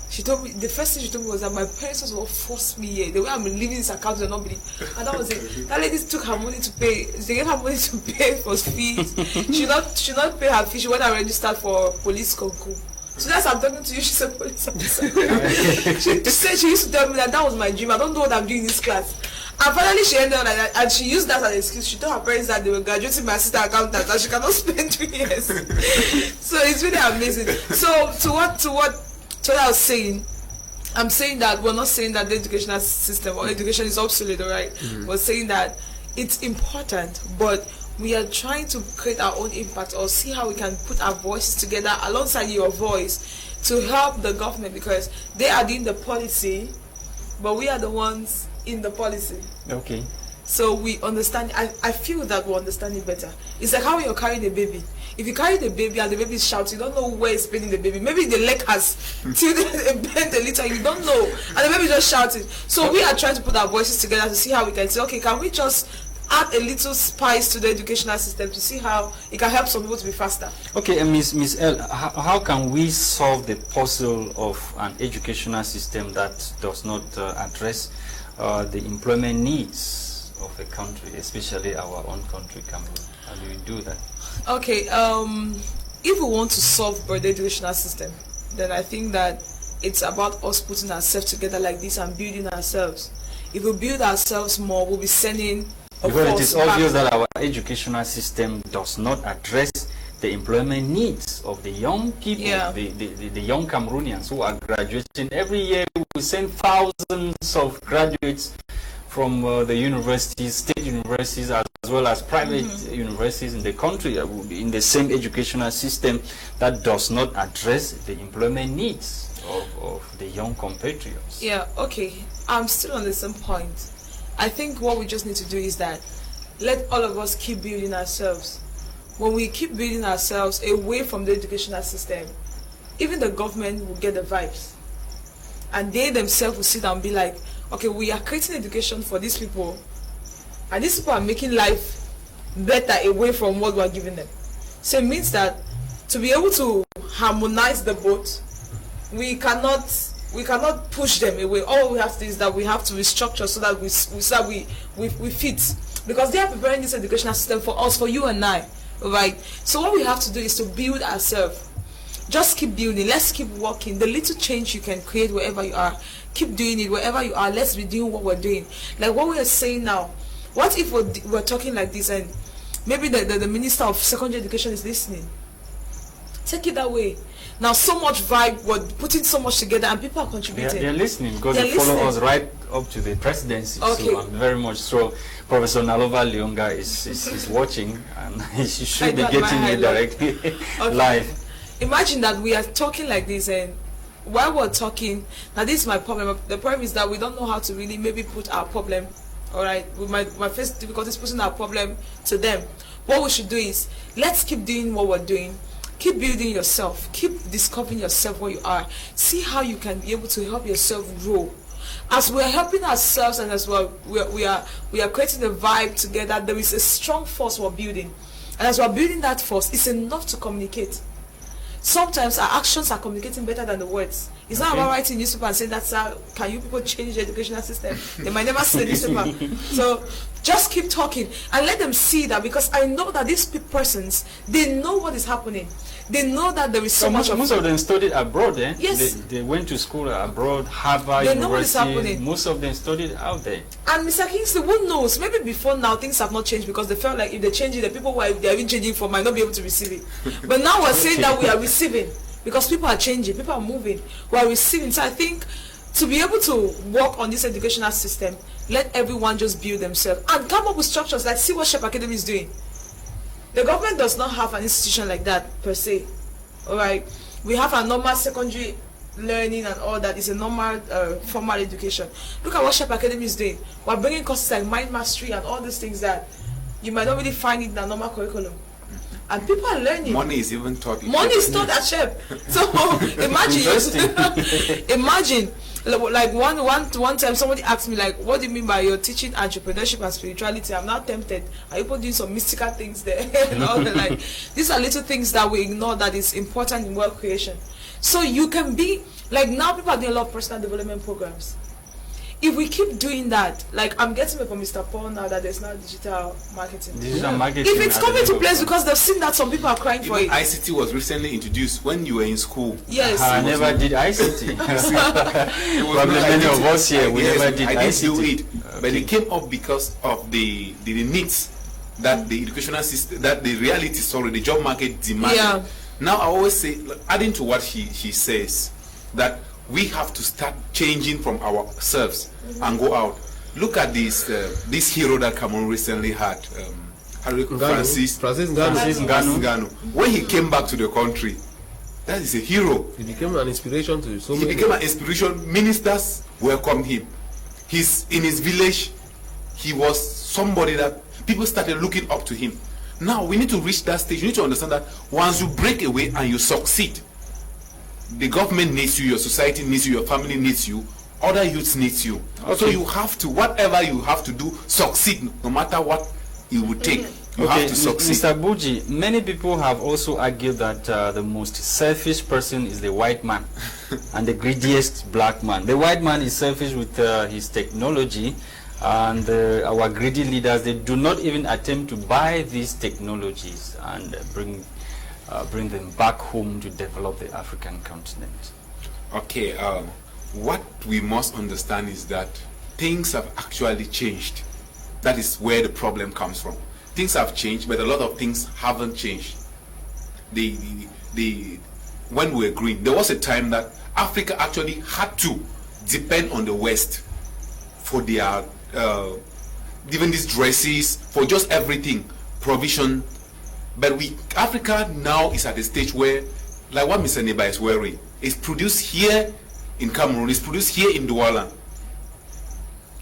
she told me, the first thing she told me was that my parents will force me here. The way I'm leaving this account, they're not believe. And that was it. That lady took her money to pay. They gave her money to pay for fees. She not pay her fee. She went and registered for police concours. So that's I'm talking to you. She's a police officer. She used to tell me that was my dream. I don't know what I'm doing in this class. And finally she ended up like that, and she used that as an excuse. She told her parents that they were graduating my assistant accountant and she cannot spend 2 years. So it's really amazing. So to what I was saying, I'm saying that we're not saying that the educational system or education is obsolete, alright? We're saying that it's important, but we are trying to create our own impact or see how we can put our voices together alongside your voice to help the government, because they are doing the policy, but we are the ones in the policy. Okay. So we understand. I feel that we understand it better. It's like how you're carrying a baby. If you carry the baby and the baby is shouting, you don't know where it's spinning the baby. Maybe the leg has till they bent a little, you don't know. And the baby just shouting. So we are trying to put our voices together to see how we can say, okay, can we just add a little spice to the educational system to see how it can help some people to be faster? Okay, Miss L, how can we solve the puzzle of an educational system that does not address the employment needs of a country, especially our own country, Cameroon? How do we do that? Okay, if we want to solve the educational system, then I think that it's about us putting ourselves together like this and building ourselves. If we build ourselves more, we'll be sending a Because it force is obvious back. that our educational system does not address the employment needs of the young people, Yeah. the young Cameroonians who are graduating. Every year we send thousands of graduates from the universities, state universities, as well as private universities in the country, in the same educational system that does not address the employment needs of the young compatriots. Yeah, okay. I'm still on the same point. I think what we just need to do is that let all of us keep building ourselves. When we keep building ourselves away from the educational system, even the government will get the vibes. And they themselves will sit down and be like, okay, we are creating education for these people, and these people are making life better away from what we are giving them. So it means that to be able to harmonize the both, we cannot push them away. All we have to do is that we have to restructure so that we fit, because they are preparing this educational system for us, for you and I, right? So what we have to do is to build ourselves. Just keep building. Let's keep working. The little change you can create wherever you are, keep doing it wherever you are. Let's be doing what we're doing. Like what we are saying now. What if we're talking like this and maybe the Minister of Secondary Education is listening? Take it that way. Now so much vibe, we're putting so much together and people are contributing. They're listening because They're they follow listening. us right up to the presidency. Okay. So I'm very much so. Professor Nalova Leonga is watching, and she should be I got my getting it highlight. directly Okay. live. Imagine that we are talking like this, and while we're talking, now this is my problem. The problem is that we don't know how to really maybe put our problem, all right, with my first difficulty is putting our problem to them. What we should do is, let's keep doing what we're doing. Keep building yourself. Keep discovering yourself where you are. See how you can be able to help yourself grow. As we are helping ourselves and as well, we are creating a vibe together. There is a strong force we're building. And as we're building that force, it's enough to communicate. Sometimes our actions are communicating better than the words. It's not about writing newspaper and saying that, sir, can you people change the educational system? They might never see the newspaper. So just keep talking and let them see that, because I know that these persons, they know what is happening. They know that there is so much most of them studied abroad, eh? Yes. They went to school abroad, Harvard They know what is University. happening. Most of them studied out there. And Mr. Kingsley, who knows? Maybe before now things have not changed because they felt like if they change it, the people who they are even changing for might not be able to receive it. But now we're saying that we are receiving because people are changing, people are moving, we are receiving. So I think to be able to work on this educational system, let everyone just build themselves and come up with structures. Like see what Shep Academy is doing. The government does not have an institution like that per se. All right, we have a normal secondary learning and all that is a normal formal education. Look at what Shep Academy is doing. We're bringing courses like mind mastery and all these things that you might not really find in the normal curriculum. And people are learning. Money is even taught. Money is taught at Shep. So imagine, like one time somebody asked me like, what do you mean by you're teaching entrepreneurship and spirituality? I'm not tempted. Are you people doing some mystical things there? And all that, like, these are little things that we ignore that is important in wealth creation. So you can be like, now people are doing a lot of personal development programs. If we keep doing that, like I'm getting it from Mr. Paul now that there's now digital marketing. Digital marketing. If it's coming to place because they've seen that some people are crying for Even it. ICT was recently introduced when you were in school. Yes. I never did ICT. Probably I many did of it. us here, we Yes, never did I did ICT. do it, but it came up because of the needs that the educational system, that the reality, sorry, the job market demanded. Yeah. Now I always say, adding to what he says, that we have to start changing from ourselves and go out. Look at this hero that Cameroon recently had, Francis Ngannou. When he came back to the country, that is a hero. He became an inspiration to so He many. became an inspiration. Ministers welcomed him. In his village, he was somebody that people started looking up to him. Now we need to reach that stage. You need to understand that once you break away and you succeed, the government needs you, your society needs you, your family needs you, other youths needs you. Okay. So you have to, whatever you have to do, succeed, no matter what it would take. You have to succeed. Mr. Buji, many people have also argued that the most selfish person is the white man and the greediest black man. The white man is selfish with his technology, and our greedy leaders, they do not even attempt to buy these technologies and bring them back home to develop the African continent. Okay, what we must understand is that things have actually changed. That is where the problem comes from. Things have changed, but a lot of things haven't changed. When we were green, there was a time that Africa actually had to depend on the West for their even these dresses, for just everything, provision. But Africa now is at a stage where, like what Mr. Neba is wearing, is produced here in Cameroon, is produced here in Douala.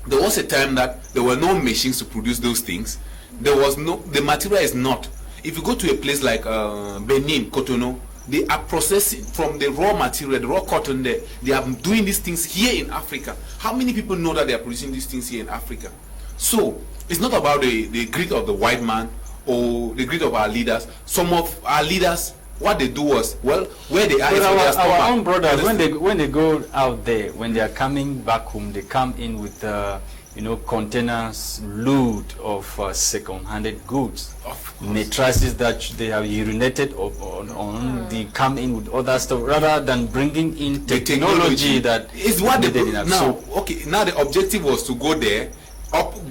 There was a time that there were no machines to produce those things. The material is not. If you go to a place like Benin, Cotonou, they are processing from the raw material, the raw cotton there. They are doing these things here in Africa. How many people know that they are producing these things here in Africa? So, it's not about the greed of the white man or the greed of our leaders. Some of our leaders, what they do was, well, where they are is where they are. Our own brothers, when they go out there, when they are coming back home, they come in with containers load of second-handed goods, mattresses that they have urinated on. They come in with other stuff rather than bringing in technology that is what they do now. So, okay, now the objective was to go there,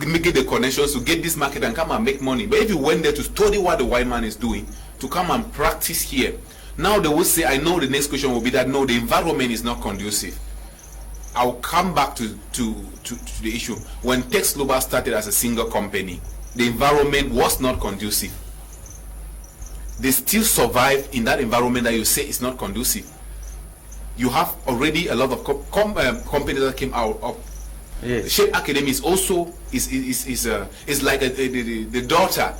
making the connections to get this market and come and make money. But if you went there to study what the white man is doing, to come and practice here, now they will say, I know the next question will be that no, the environment is not conducive. I'll come back to the issue. When Tex Global started as a single company, the environment was not conducive. They still survive in that environment that you say is not conducive. You have already a lot of companies that came out of. Yes. Shape Academy is also is like the daughter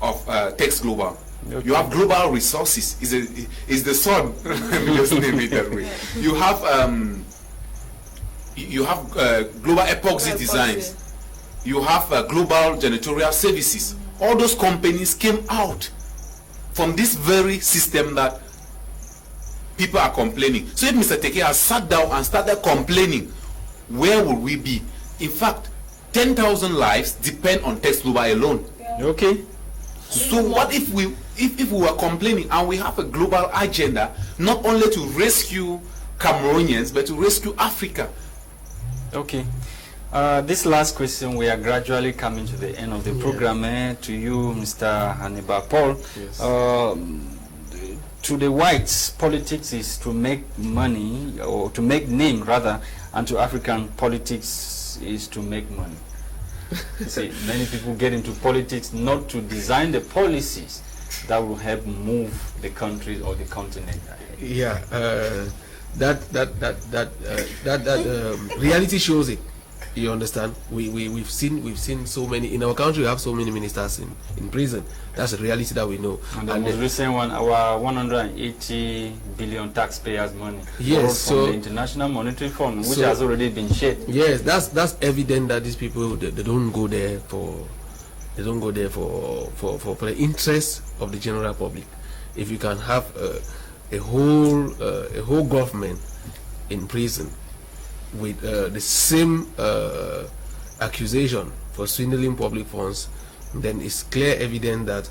of Tex Global. Okay. You have Global Resources. Is the son. Let me just name it that way. You have Global Epoxy Designs. You have Global Janitorial Services. All those companies came out from this very system that people are complaining. So if Mr. Teke has sat down and started complaining, where will we be? In fact, 10,000 lives depend on Tex Global alone. Yeah. Okay. So what if we were complaining and we have a global agenda, not only to rescue Cameroonians but to rescue Africa? Okay. This last question, we are gradually coming to the end of the program. To you, Mr. Hannibal Paul. Yes. To the whites, politics is to make money, or to make name rather, and to African, politics is to make money. See, many people get into politics not to design the policies that will help move the country or the continent. Yeah, that reality shows it. You understand? We've seen so many in our country. We have so many ministers in prison. That's a reality that we know. And the most recent one, our 180 billion taxpayers' money. Yes, from the International Monetary Fund, which has already been shed. Yes, that's evident that these people they don't go there for the interest of the general public. If you can have a whole government in prison with the same accusation for swindling public funds, then it's clear evident that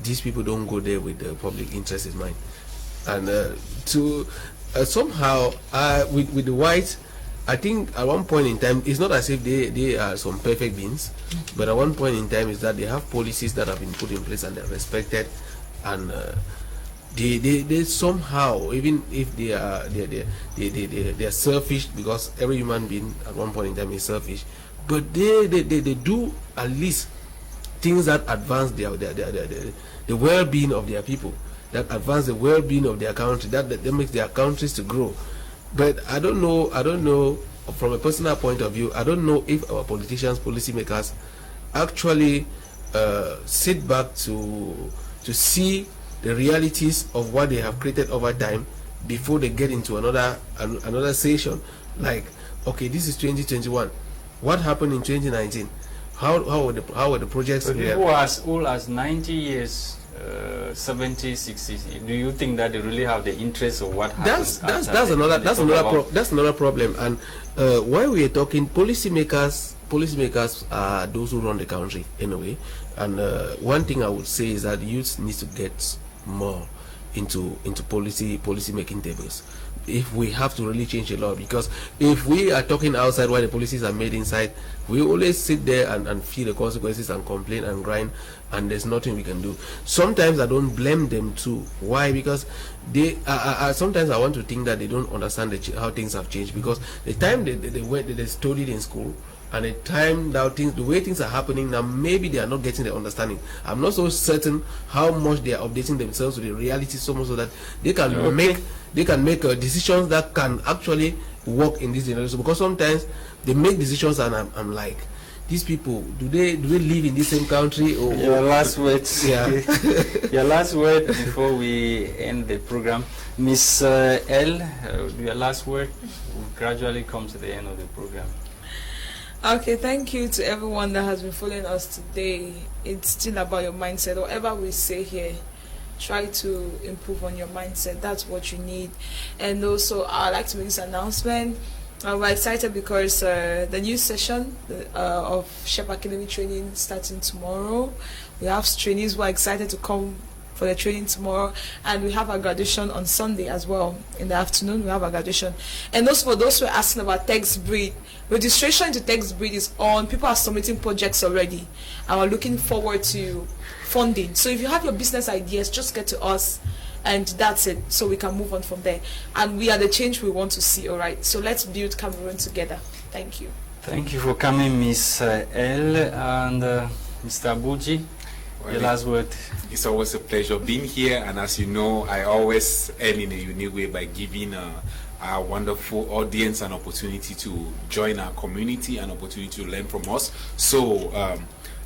these people don't go there with the public interest in mind. And somehow with the whites, I think at one point in time, it's not as if they are some perfect beings, but at one point in time is that they have policies that have been put in place and they're respected, and they somehow, even if they are selfish, because every human being at one point in time is selfish, but they do at least things that advance the well-being of their people, that advance the well-being of their country, that makes their countries to grow. But I don't know from a personal point of view, I don't know if our politicians, policymakers actually sit back to see the realities of what they have created over time before they get into another session. Like, okay, this is 2021. What happened in 2019? How were the projects? So people as old as 90 years, 70, 60, do you think that they really have the interest of what happens? That's another problem. And while we are talking, policymakers are those who run the country anyway. And one thing I would say is that youth needs to get more into policy making tables. if we have to really change a lot, because if we are talking outside while the policies are made inside, we always sit there and feel the consequences and complain and grind, and there's nothing we can do. Sometimes I don't blame them too. Why? Because they sometimes I want to think that they don't understand how things have changed, because the time they studied in school and the time now the way things are happening now, maybe they are not getting the understanding. I'm not so certain how much they are updating themselves to the reality, so much so that they can make decisions that can actually work in this generation. Because sometimes they make decisions and I'm like, these people, do they live in the same country? Or your last words? Yeah. Your last word before we end the program, Miss L. Your last word. We'll gradually come to the end of the program. Okay, thank you to everyone that has been following us today. It's still about your mindset. Whatever we say here, try to improve on your mindset. That's what you need. And also, I'd like to make this announcement. We're excited because the new session of Chef Academy training starting tomorrow. We have trainees who are excited to come for the training tomorrow, and we have our graduation on Sunday as well. In the afternoon, we have our graduation. And also for those who are asking about text breed, registration into text breed is on. People are submitting projects already, and we're looking forward to funding. So if you have your business ideas, just get to us, and that's it. So we can move on from there. And we are the change we want to see. All right. So let's build Cameroon together. Thank you. Thank you for coming, Miss L and Mr. Buji. Well, your last word. It's always a pleasure being here, and as you know, I always end in a unique way by giving our wonderful audience an opportunity to join our community, an opportunity to learn from us. So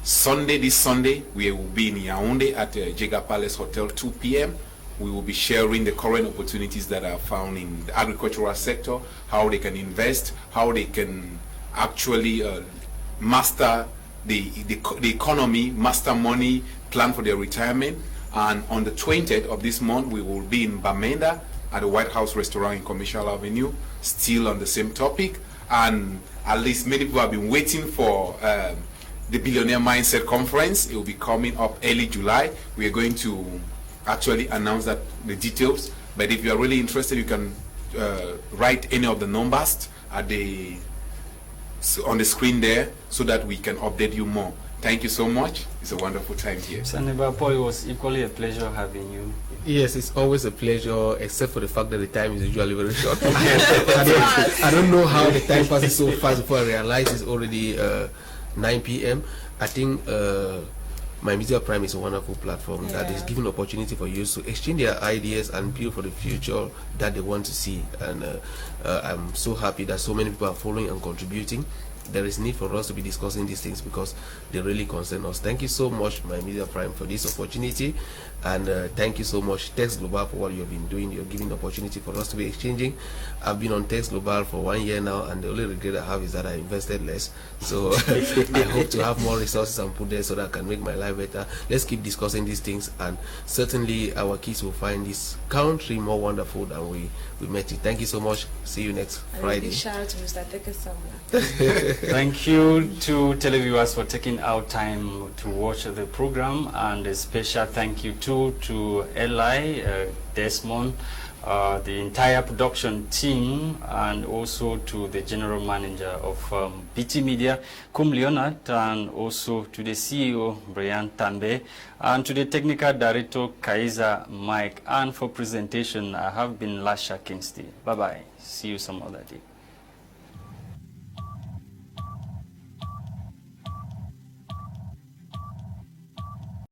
this Sunday, we will be in Yaoundé at the Jega Palace Hotel, 2 p.m. We will be sharing the current opportunities that are found in the agricultural sector, how they can invest, how they can actually master the economy, master money, plan for their retirement. And on the 20th of this month, we will be in Bamenda at the White House Restaurant in Commercial Avenue, still on the same topic. And at least many people have been waiting for the Billionaire Mindset Conference. It will be coming up early July. We are going to actually announce the details. But if you are really interested, you can write any of the numbers at on the screen there, so that we can update you more. Thank you so much. It's a wonderful time here. Saneba Paul, it was equally a pleasure having you. Yes, it's always a pleasure, except for the fact that the time is usually very short. I don't know how the time passes so fast before I realize it's already 9 p.m. I think My Media Prime is a wonderful platform that is giving opportunity for youth to exchange their ideas and build for the future that they want to see. And I'm so happy that so many people are following and contributing. There is need for us to be discussing these things because they really concern us. Thank you so much, My Media Prime, for this opportunity, and thank you so much, Text Global, for what you have been doing. You're giving the opportunity for us to be exchanging. I've been on Text Global for 1 year now, and the only regret I have is that I invested less. So I hope to have more resources and put there so that I can make my life better. Let's keep discussing these things, and certainly our kids will find this country more wonderful than we met it. Thank you so much. See you next Friday. Shout out to Mr. Tekesama. Thank you to televiewers for taking our time to watch the program, and a special thank you to Eli, Desmond, the entire production team, and also to the general manager of BT Media, Kum Leonard, and also to the CEO, Brian Tambe, and to the technical director, Kaiser Mike. And for presentation, I have been Lasha Kingsley. Bye-bye. See you some other day.